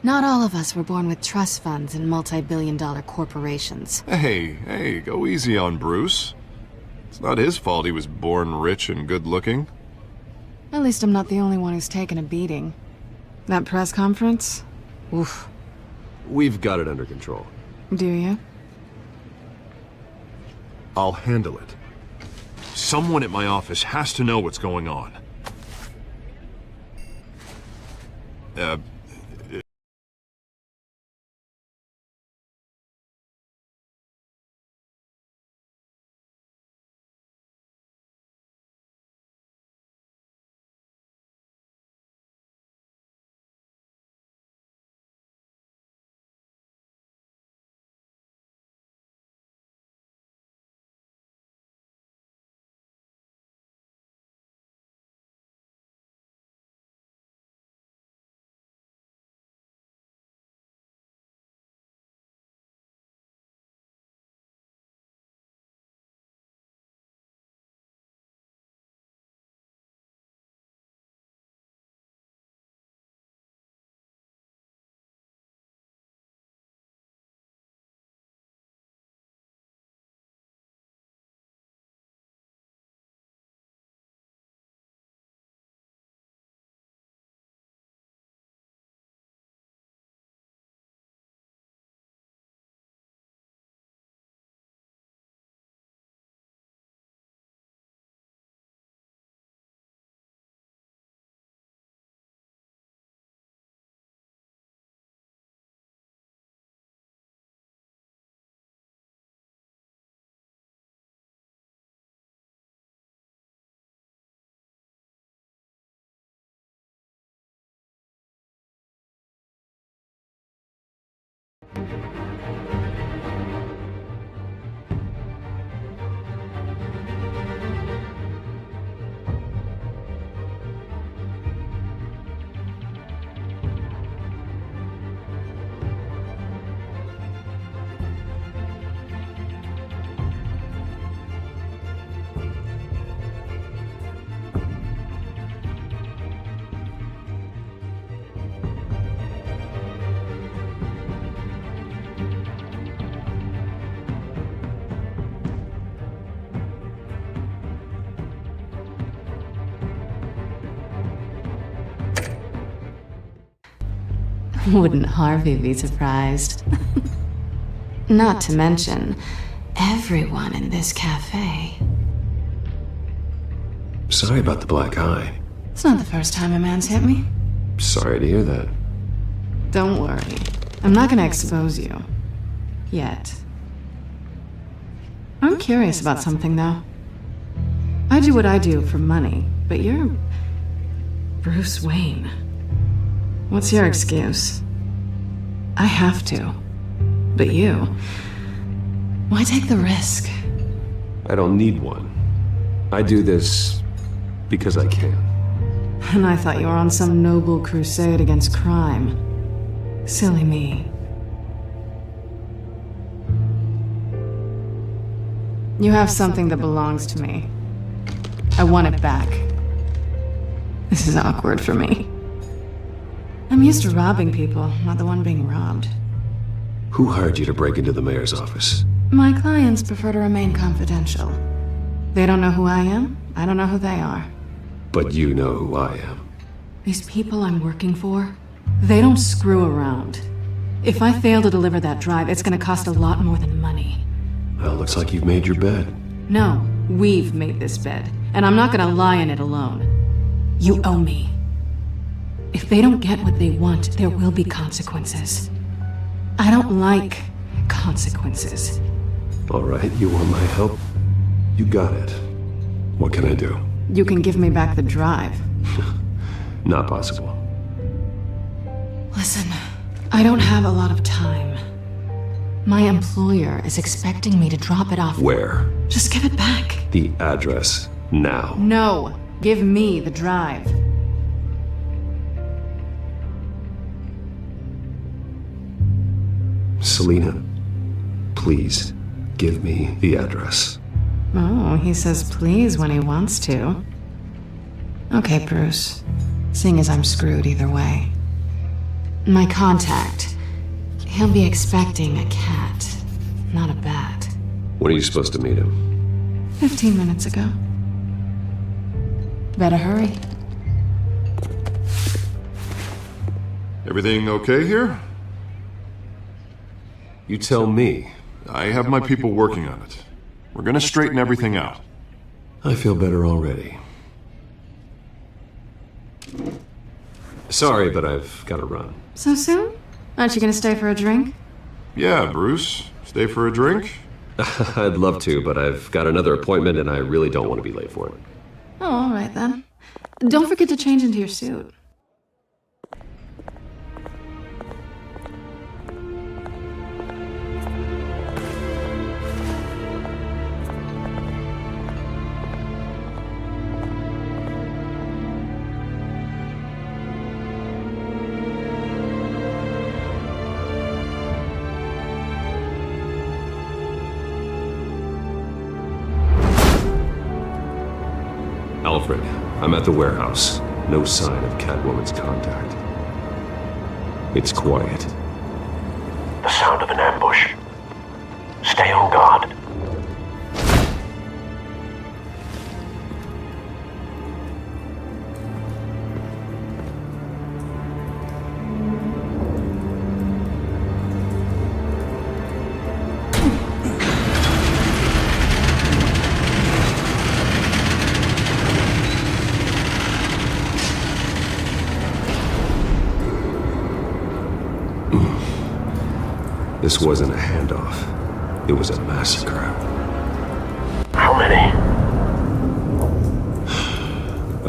Not all of us were born with trust funds and multi-billion-dollar corporations. Hey, go easy on Bruce. It's not his fault he was born rich and good-looking. At least I'm not the only one who's taken a beating. That press conference? Oof. We've got it under control. Do you? I'll handle it. Someone at my office has to know what's going on. Wouldn't Harvey be surprised? Not to mention, everyone in this cafe. Sorry about the black eye. It's not the first time a man's hit me. Sorry to hear that. Don't worry. I'm not gonna expose you. Yet. I'm curious about something, though. I do what I do for money, but you're Bruce Wayne. What's your excuse? I have to. But you... why take the risk? I don't need one. I do this because I can. And I thought you were on some noble crusade against crime. Silly me. You have something that belongs to me. I want it back. This is awkward for me. I'm used to robbing people, not the one being robbed. Who hired you to break into the mayor's office? My clients prefer to remain confidential. They don't know who I am, I don't know who they are. But you know who I am. These people I'm working for, they don't screw around. If I fail to deliver that drive, it's gonna cost a lot more than money. Well, looks like you've made your bed. No, we've made this bed, and I'm not gonna lie in it alone. You owe me. If they don't get what they want, there will be consequences. I don't like consequences. All right, you want my help? You got it. What can I do? You can give me back the drive. Not possible. Listen, I don't have a lot of time. My employer is expecting me to drop it off. Where? Just give it back. The address, now. No, give me the drive. Selina, please, give me the address. Oh, he says please when he wants to. Okay, Bruce. Seeing as I'm screwed either way. My contact. He'll be expecting a cat, not a bat. When are you supposed to meet him? 15 minutes ago. Better hurry. Everything okay here? You tell me. I have my people working on it. We're gonna straighten everything out. I feel better already. Sorry, but I've got to run. So soon? Aren't you gonna stay for a drink? Yeah, Bruce. Stay for a drink? I'd love to, but I've got another appointment and I really don't want to be late for it. Oh, alright then. Don't forget to change into your suit. Alfred, I'm at the warehouse. No sign of Catwoman's contact. It's quiet. The sound of an ambush. Stay on guard. This wasn't a handoff. It was a massacre. How many?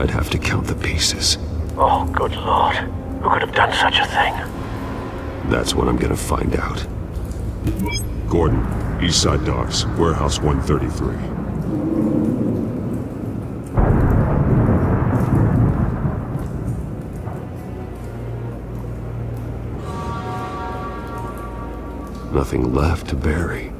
I'd have to count the pieces. Oh, good lord. Who could have done such a thing? That's what I'm gonna find out. Gordon, Eastside Docks, Warehouse 133. Nothing left to bury.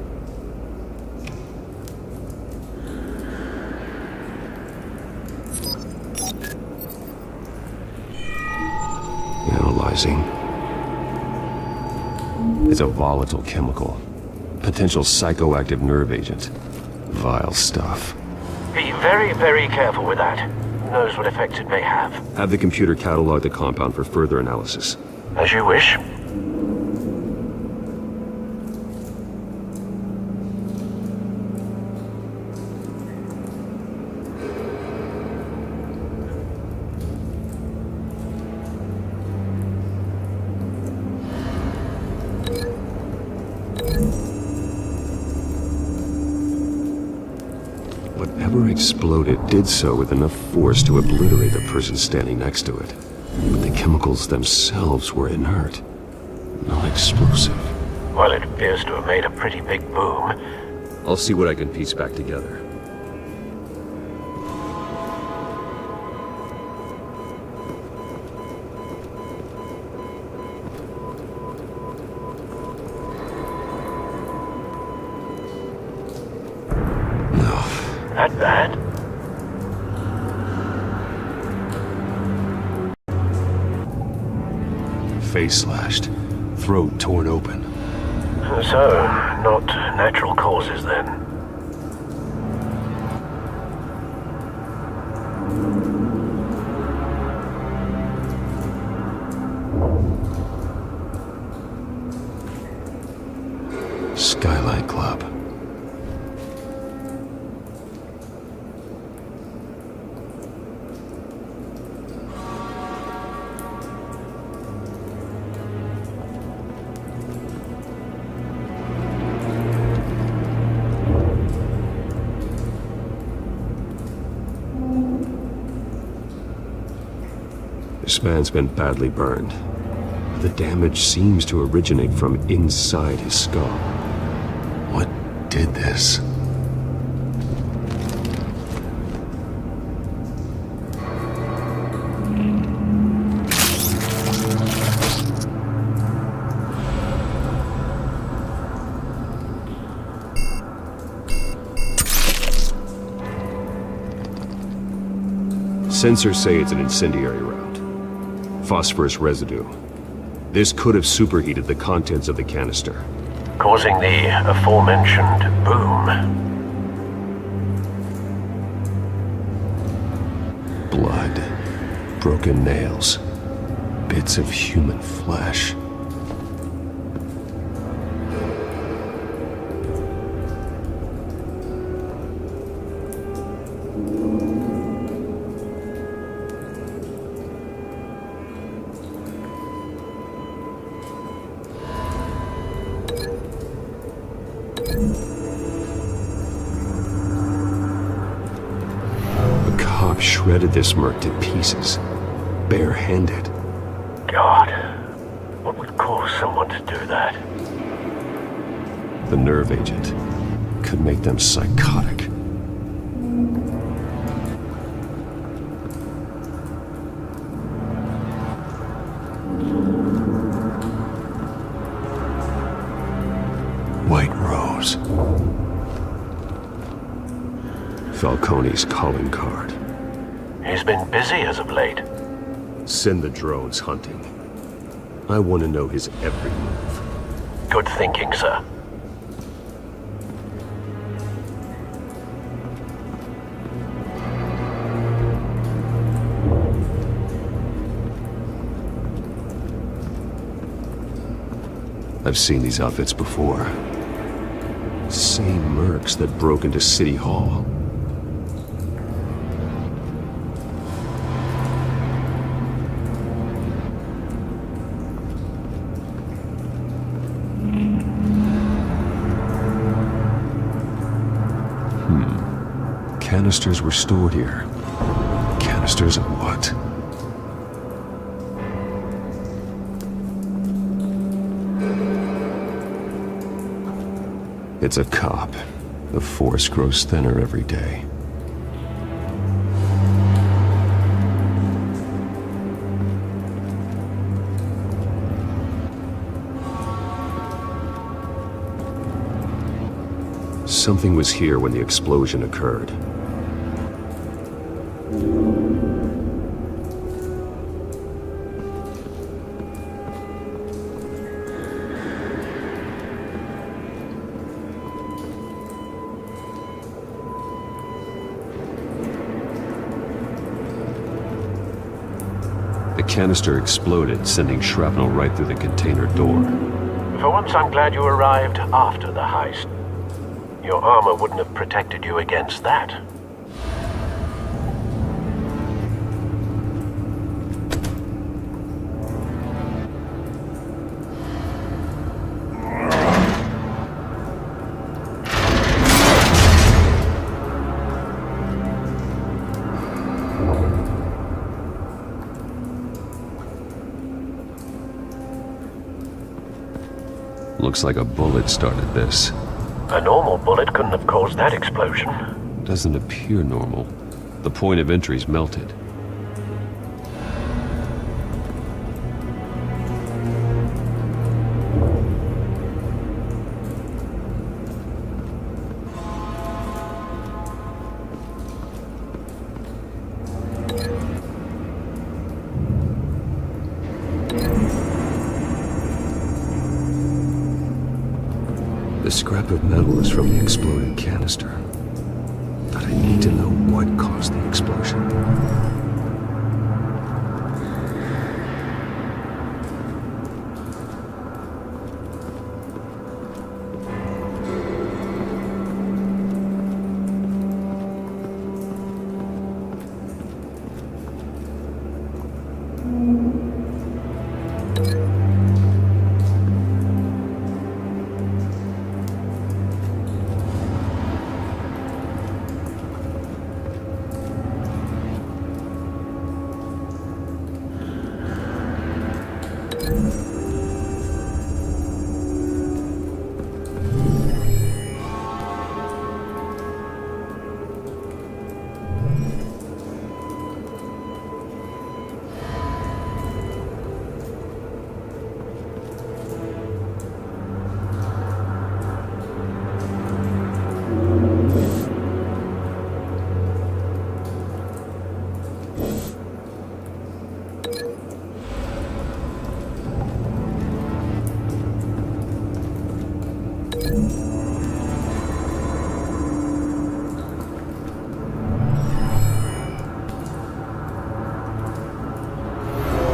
Analyzing. It's a volatile chemical. Potential psychoactive nerve agent. Vile stuff. Be very, very careful with that. Who knows what effects it may have. Have the computer catalog the compound for further analysis. As you wish. Whatever exploded did so with enough force to obliterate the person standing next to it. But the chemicals themselves were inert, not explosive. Well, it appears to have made a pretty big boom. I'll see what I can piece back together. That bad? Face slashed, throat torn open. So, not natural causes then. Skylight Club. This man's been badly burned. The damage seems to originate from inside his skull. What did this? Sensors say it's an incendiary round. Phosphorus residue. This could have superheated the contents of the canister, Causing the aforementioned boom. Blood, broken nails, bits of human flesh. shredded this merc to pieces, barehanded. God, what would cause someone to do that? The nerve agent could make them psychotic. White Rose. Falcone's calling card. He's been busy as of late. Send the drones hunting. I want to know his every move. Good thinking, sir. I've seen these outfits before. Same mercs that broke into City Hall. Canisters were stored here. Canisters of what? It's a cop. The force grows thinner every day. Something was here when the explosion occurred. The canister exploded, sending shrapnel right through the container door. For once, I'm glad you arrived after the heist. Your armor wouldn't have protected you against that. Looks like a bullet started this. A normal bullet couldn't have caused that explosion. Doesn't appear normal. The point of entry's melted. The scrap of metal is from the exploded canister. But I need to know what caused the explosion.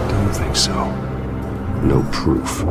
Don't think so. No proof.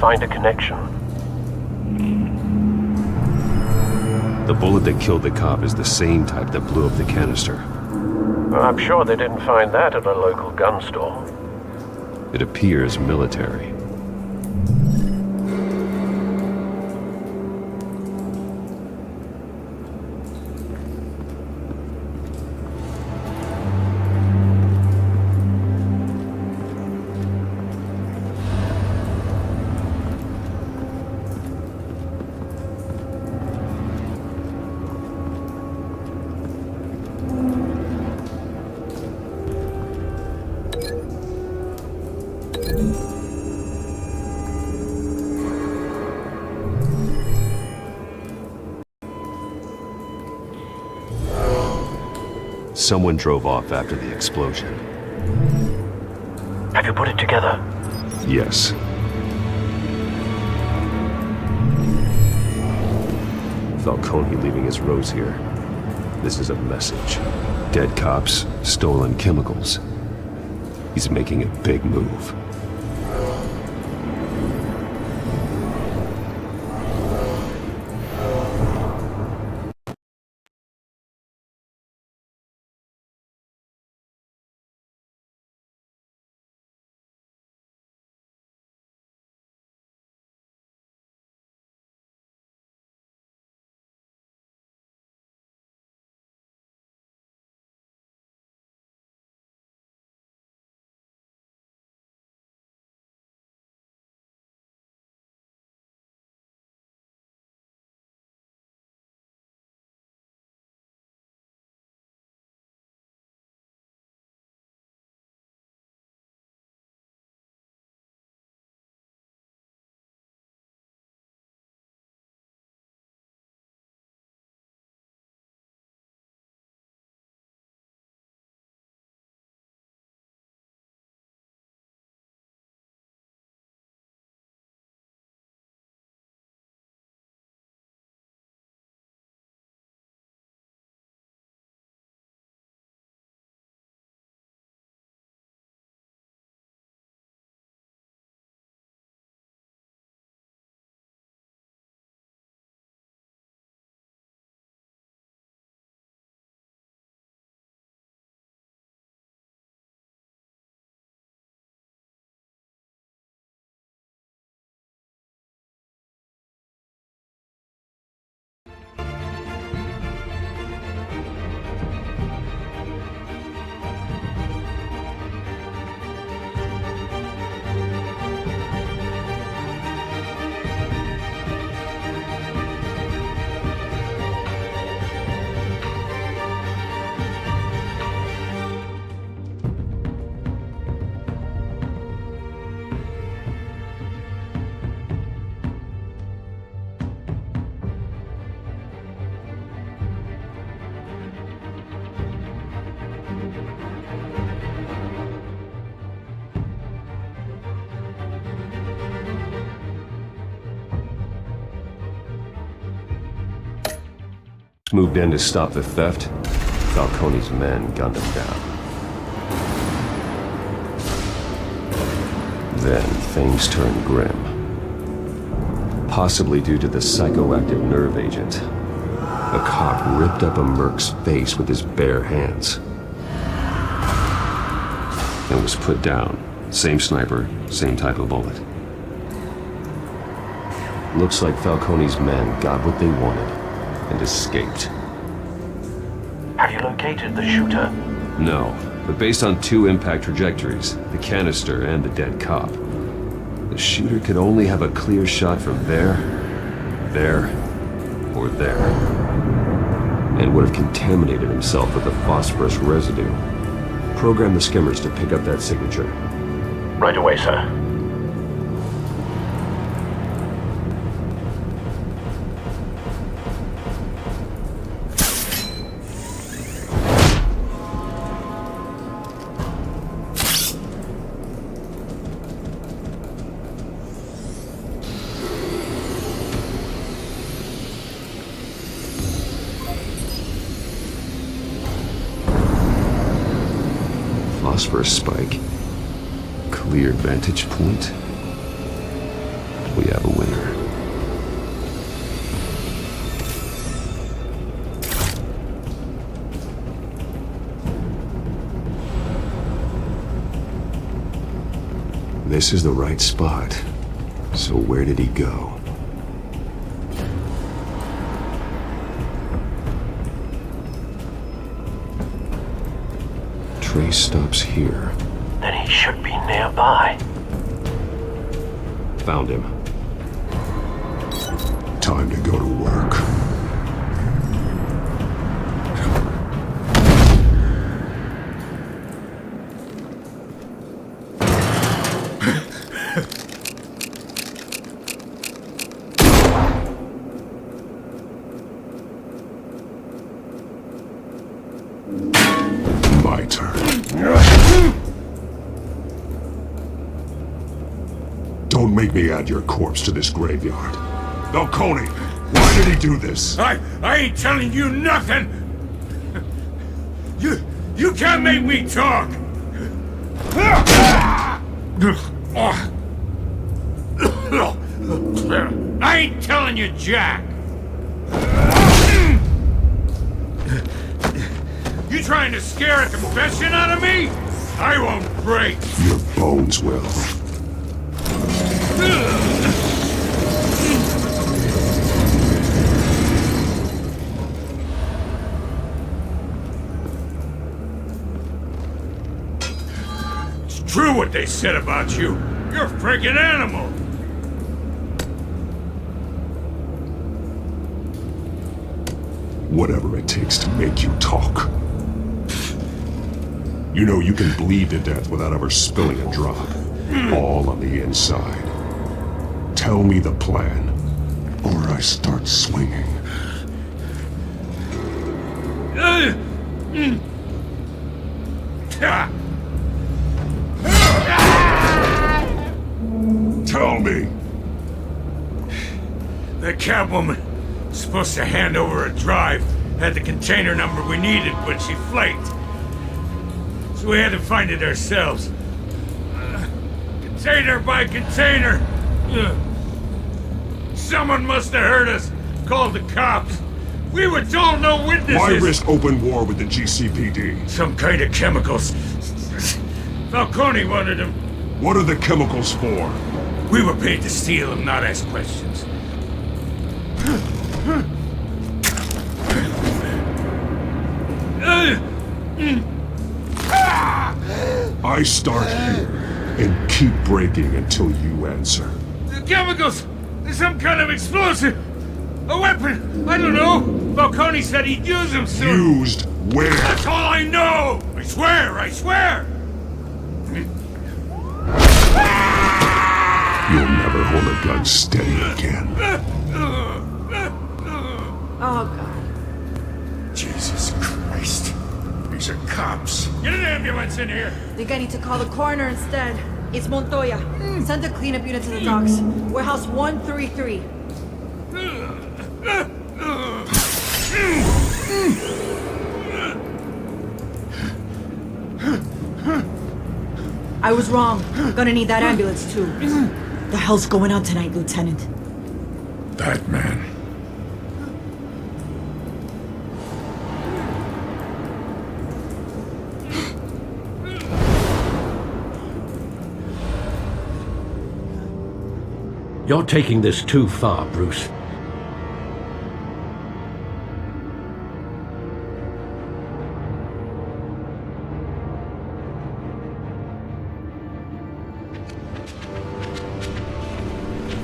find a connection. The bullet that killed the cop is the same type that blew up the canister. Well, I'm sure they didn't find that at a local gun store. It appears military. Someone drove off after the explosion. Have you put it together? Yes. Falcone leaving his rose here. This is a message. Dead cops, stolen chemicals. He's making a big move. Moved in to stop the theft. Falcone's men gunned him down. Then things turned grim. Possibly due to the psychoactive nerve agent. A cop ripped up a merc's face with his bare hands. And was put down. Same sniper, same type of bullet. Looks like Falcone's men got what they wanted and escaped. Have you located the shooter? No, but based on two impact trajectories, the canister and the dead cop, the shooter could only have a clear shot from there, or there, and would have contaminated himself with the phosphorus residue. Program the skimmers to pick up that signature. Right away, sir. Phosphorus spike. Clear vantage point. we have a winner. This is the right spot. So where did he go? Trace stops here. Then he should be nearby. Found him. Time to go to work. My turn. Don't make me add your corpse to this graveyard. Falcone, why did he do this? I ain't telling you nothing! You can't make me talk! I ain't telling you jack! You trying to scare a confession out of me? I won't break! Your bones will. It's true what they said about you. You're a freaking animal! Whatever it takes to make you talk. You know you can bleed to death without ever spilling a drop. All on the inside. Tell me the plan, or I start swinging. Tell me! The Catwoman was supposed to hand over a drive, had the container number we needed, but she flaked. So we had to find it ourselves. Container by container. Someone must have heard us, called the cops. We were told no witnesses. Why risk open war with the GCPD? Some kind of chemicals. Falcone wanted them. What are the chemicals for? We were paid to steal them, not ask questions. I start here and keep breaking until you answer. The chemicals! There's some kind of explosive! A weapon! I don't know! Falcone said he'd use them soon! Used where? That's all I know! I swear! I swear! You'll never hold a gun steady again. Oh, God. Jesus Christ. These are cops. Get an ambulance in here! Think I need to call the coroner instead. It's Montoya. Send the cleanup unit to the docks. Warehouse 133. I was wrong. Gonna need that ambulance too. The hell's going on tonight, Lieutenant? Batman. You're taking this too far, Bruce.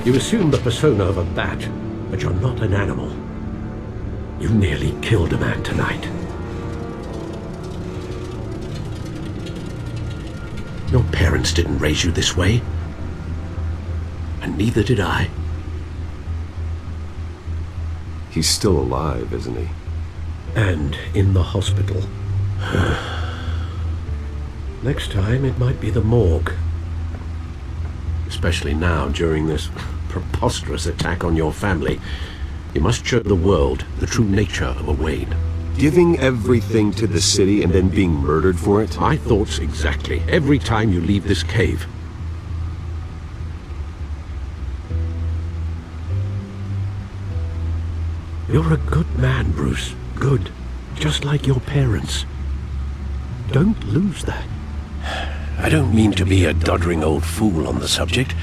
You assume the persona of a bat, but you're not an animal. You nearly killed a man tonight. Your parents didn't raise you this way. And neither did I. He's still alive, isn't he? And in the hospital. Next time, it might be the morgue. Especially now, during this preposterous attack on your family. You must show the world the true nature of a Wayne. Giving everything to the city and then being murdered for it? My thoughts exactly. Every time you leave this cave. You're a good man, Bruce. Good. Just like your parents. Don't lose that. I don't mean to be a doddering old fool on the subject,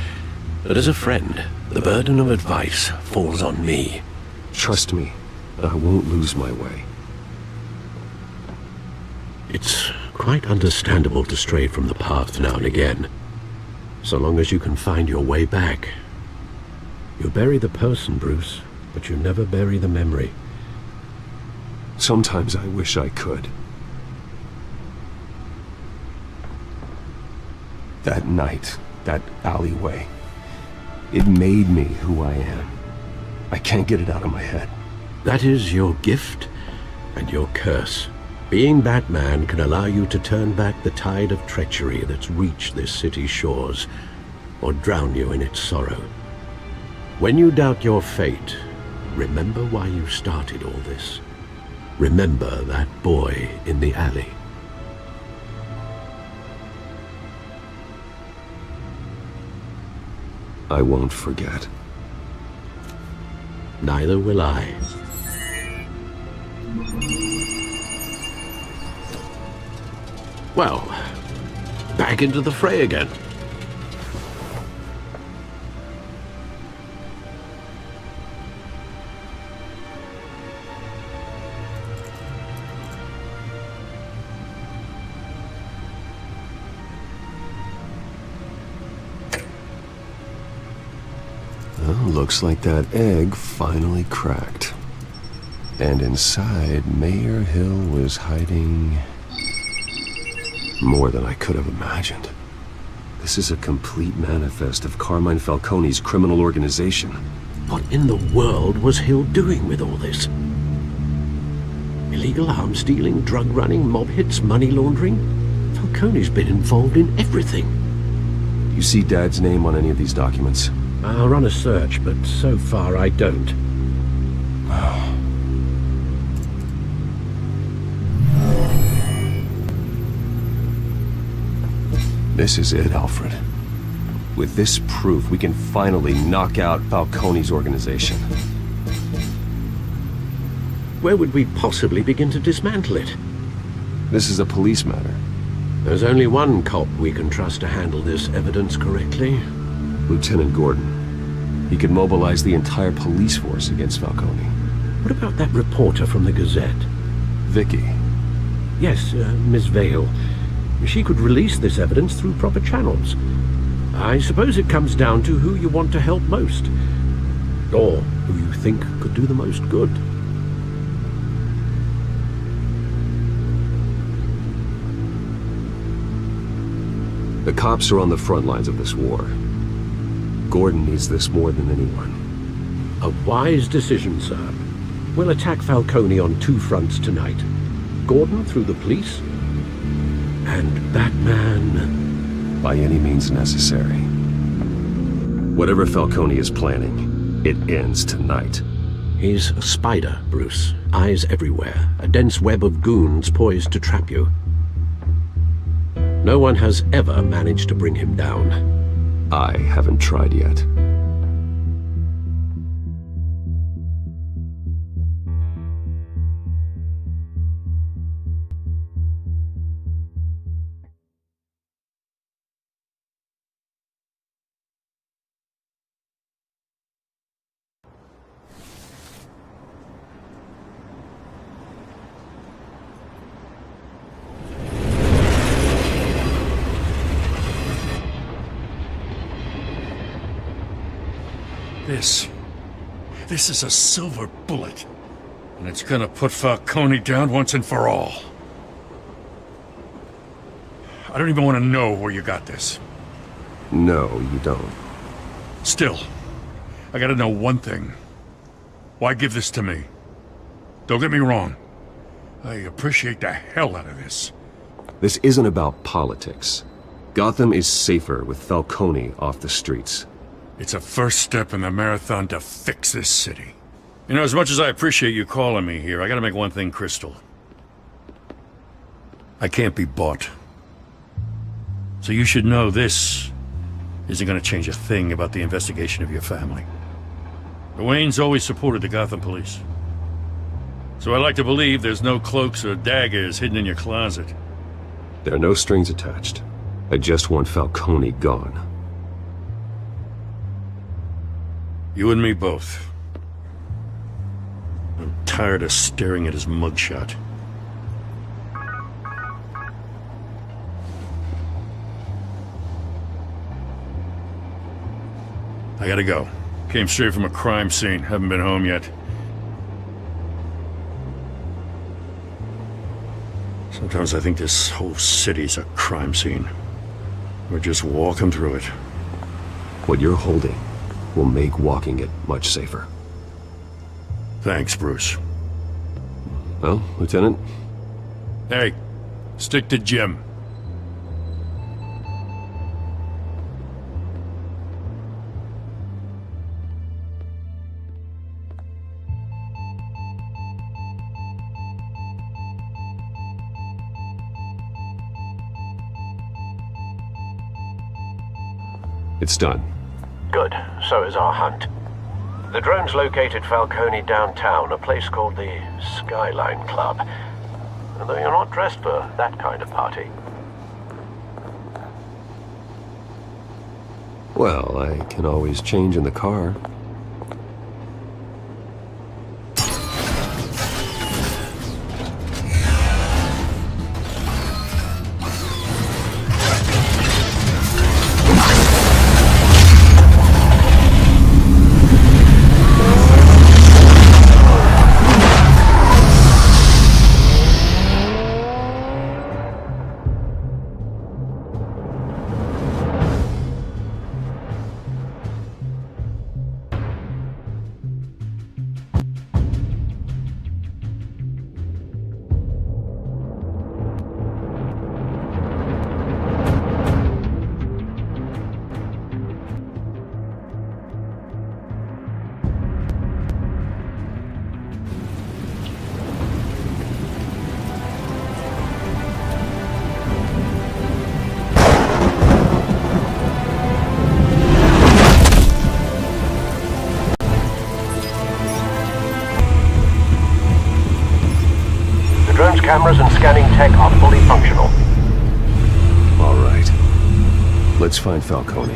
but as a friend, the burden of advice falls on me. Trust me, I won't lose my way. It's quite understandable to stray from the path now and again, so long as you can find your way back. You bury the person, Bruce, but you never bury the memory. Sometimes I wish I could. That night, that alleyway, it made me who I am. I can't get it out of my head. That is your gift and your curse. Being Batman can allow you to turn back the tide of treachery that's reached this city's shores, or drown you in its sorrow. When you doubt your fate, remember why you started all this. Remember that boy in the alley. I won't forget. Neither will I. Well, back into the fray again. Well, looks like that egg finally cracked. And inside, Mayor Hill was hiding more than I could have imagined. This is a complete manifest of Carmine Falcone's criminal organization. What in the world was Hill doing with all this? Illegal arms dealing, drug running, mob hits, money laundering? Falcone's been involved in everything. You see Dad's name on any of these documents? I'll run a search, but so far I don't. This is it, Alfred. With this proof, we can finally knock out Falcone's organization. Where would we possibly begin to dismantle it? This is a police matter. There's only one cop we can trust to handle this evidence correctly. Lieutenant Gordon. He could mobilize the entire police force against Falcone. What about that reporter from the Gazette? Vicky. Yes, Miss Vale. She could release this evidence through proper channels. I suppose it comes down to who you want to help most. Or who you think could do the most good. The cops are on the front lines of this war. Gordon needs this more than anyone. A wise decision, sir. We'll attack Falcone on two fronts tonight. Gordon through the police, and Batman... by any means necessary. Whatever Falcone is planning, it ends tonight. He's a spider, Bruce. Eyes everywhere. A dense web of goons poised to trap you. No one has ever managed to bring him down. I haven't tried yet. This is a silver bullet. And it's gonna put Falcone down once and for all. I don't even want to know where you got this. No, you don't. Still, I gotta know one thing. Why give this to me? Don't get me wrong. I appreciate the hell out of this. This isn't about politics. Gotham is safer with Falcone off the streets. It's a first step in the marathon to fix this city. You know, as much as I appreciate you calling me here, I gotta make one thing crystal. I can't be bought. So you should know this isn't gonna change a thing about the investigation of your family. The Waynes always supported the Gotham police. So I like to believe there's no cloaks or daggers hidden in your closet. There are no strings attached. I just want Falcone gone. You and me both. I'm tired of staring at his mugshot. I gotta go. Came straight from a crime scene. Haven't been home yet. Sometimes I think this whole city's a crime scene. We're just walking through it. What you're holding will make walking it much safer. Thanks, Bruce. Well, Lieutenant? Hey, stick to Jim. It's done. Good. So is our hunt. The drones located Falcone downtown, a place called the Skyline Club. Although you're not dressed for that kind of party. Well, I can always change in the car. Cameras and scanning tech are fully functional. All right. Let's find Falcone.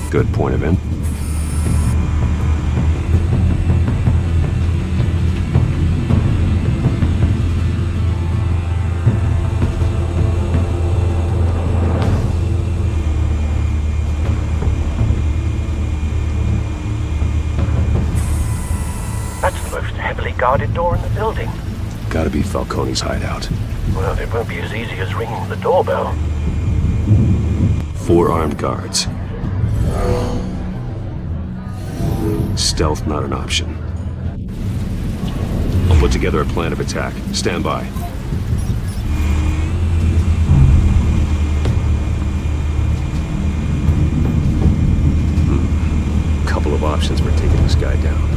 Good point of entry. Guarded door in the building. Gotta be Falcone's hideout. Well, it won't be as easy as ringing the doorbell. 4 armed guards. Stealth not an option. I'll put together a plan of attack. Stand by. Couple of options for taking this guy down.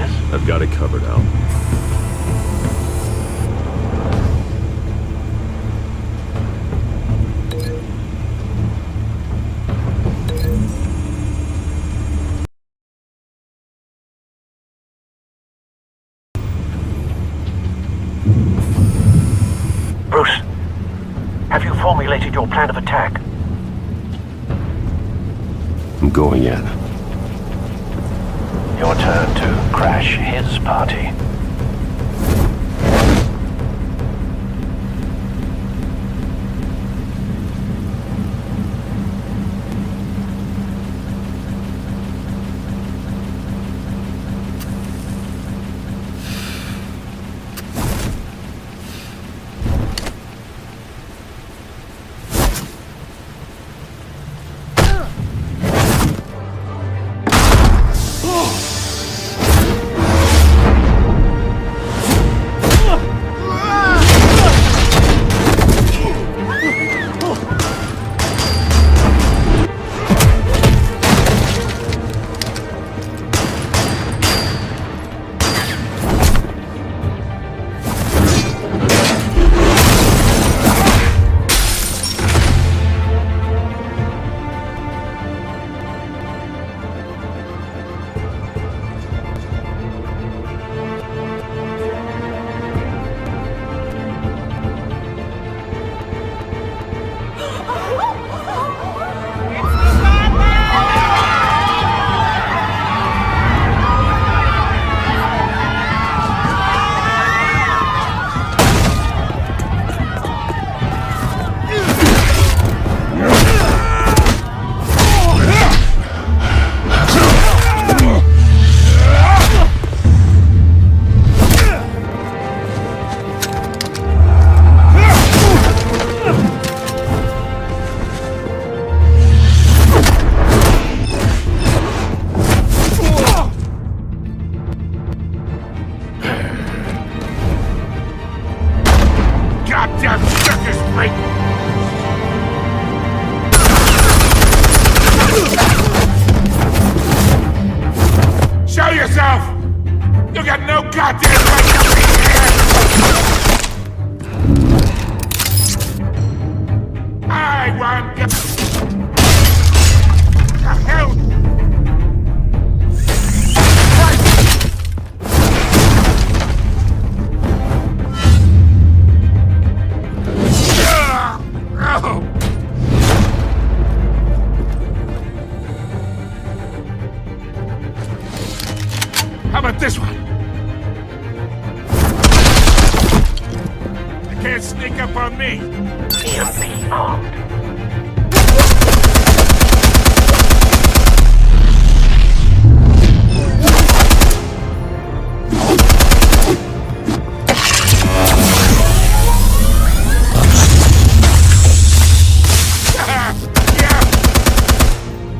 Yes. I've got it covered, Al. Bruce, have you formulated your plan of attack? I'm going in. Your turn to crash his party. How about this one? You can't sneak up on me. EMP armed.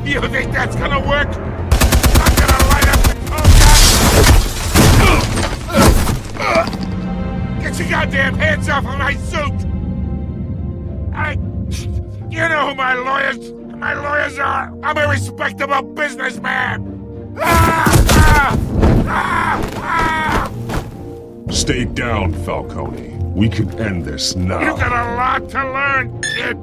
You think that's gonna work? I'm gonna light up the Get your goddamn hands off of my suit! You know who my lawyers are! I'm a respectable businessman! Stay down, Falcone. We can end this now. You got a lot to learn, kid!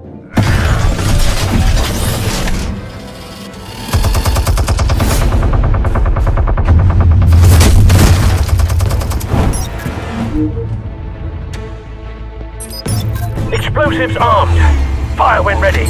Explosives armed. Fire when ready.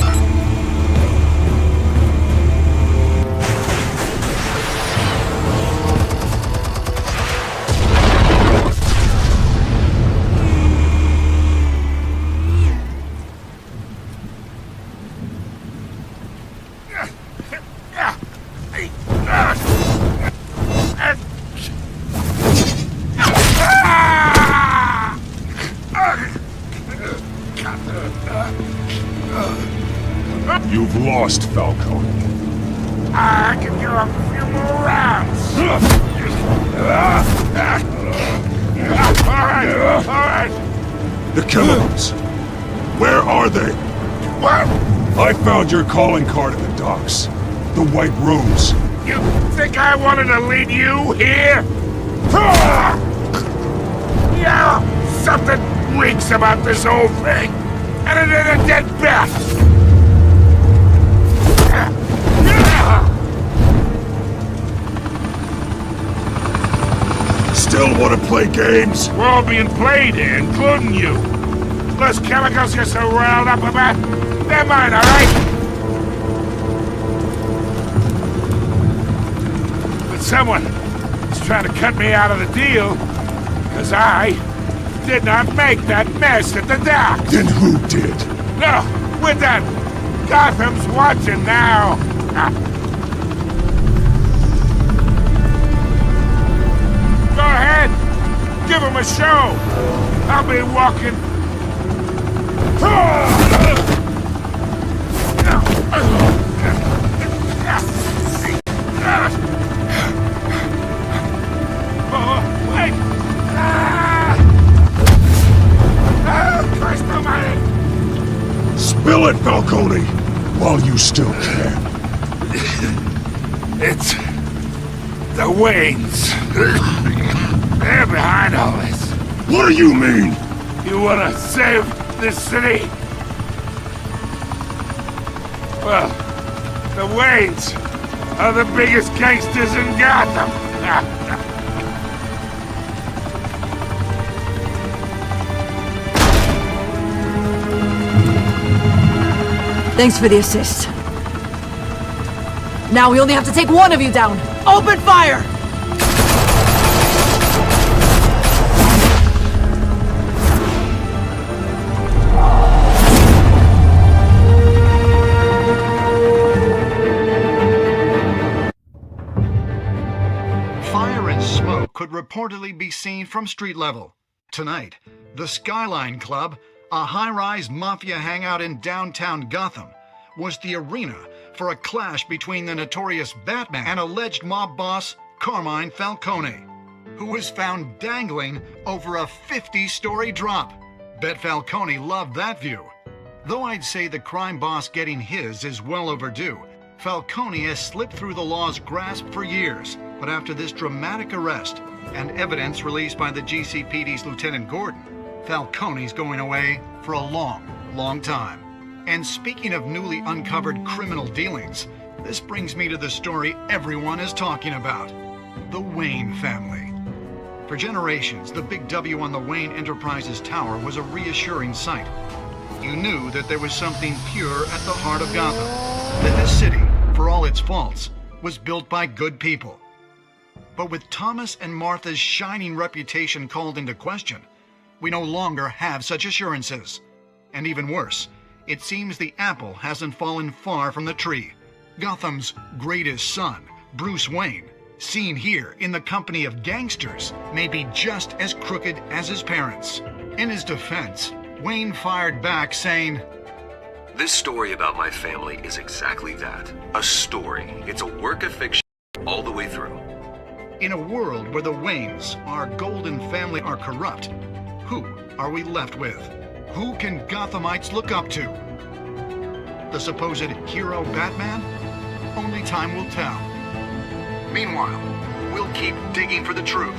You've lost, Falcone. I can do a few more rounds. All right. The chemicals. Where are they? What? I found your calling card at the docks. The White Rose. You think I wanted to lead you here? Yeah, something reeks about this whole thing, and it ain't a dead bat. Still want to play games? We're all being played here, including you. Those chemicals you're so riled up about, they're mine, all right? But someone is trying to cut me out of the deal, because I did not make that mess at the dock. Then who did? No, we're done. Gotham's watching now. Go ahead. Give him a show. I'll be walking. Oh, wait. Christ almighty. Spill it, Falcone, while you still can. It's the Waynes. They're behind all this. What do you mean? You wanna save this city? Well, the Waynes are the biggest gangsters in Gotham. Thanks for the assist. Now we only have to take one of you down. Open fire! Fire and smoke could reportedly be seen from street level. Tonight, the Skyline Club, a high-rise mafia hangout in downtown Gotham, was the arena for a clash between the notorious Batman and alleged mob boss Carmine Falcone, who was found dangling over a 50-story drop. Bet Falcone loved that view. Though I'd say the crime boss getting his is well overdue, Falcone has slipped through the law's grasp for years. But after this dramatic arrest and evidence released by the GCPD's Lieutenant Gordon, Falcone's going away for a long, long time. And speaking of newly uncovered criminal dealings, this brings me to the story everyone is talking about: the Wayne family. For generations, the big W on the Wayne Enterprises Tower was a reassuring sight. You knew that there was something pure at the heart of Gotham, that this city, for all its faults, was built by good people. But with Thomas and Martha's shining reputation called into question, we no longer have such assurances. And even worse, it seems the apple hasn't fallen far from the tree. Gotham's greatest son, Bruce Wayne, seen here in the company of gangsters, may be just as crooked as his parents. In his defense, Wayne fired back saying, "This story about my family is exactly that. A story. It's a work of fiction all the way through." In a world where the Waynes, our golden family, are corrupt, who are we left with? Who can Gothamites look up to? The supposed hero Batman? Only time will tell. Meanwhile, we'll keep digging for the truth.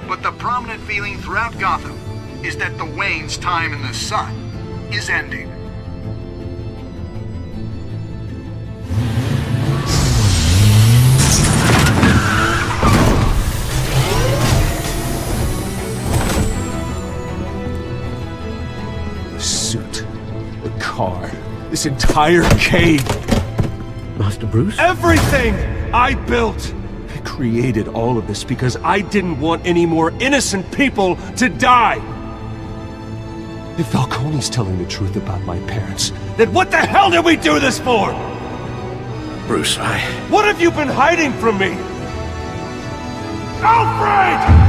But the prominent feeling throughout Gotham is that the Waynes' time in the sun is ending. The suit, the car, this entire cave. Master Bruce? Everything I built! I created all of this because I didn't want any more innocent people to die! If Falcone's telling the truth about my parents, then what the hell did we do this for? Bruce, What have you been hiding from me? Alfred!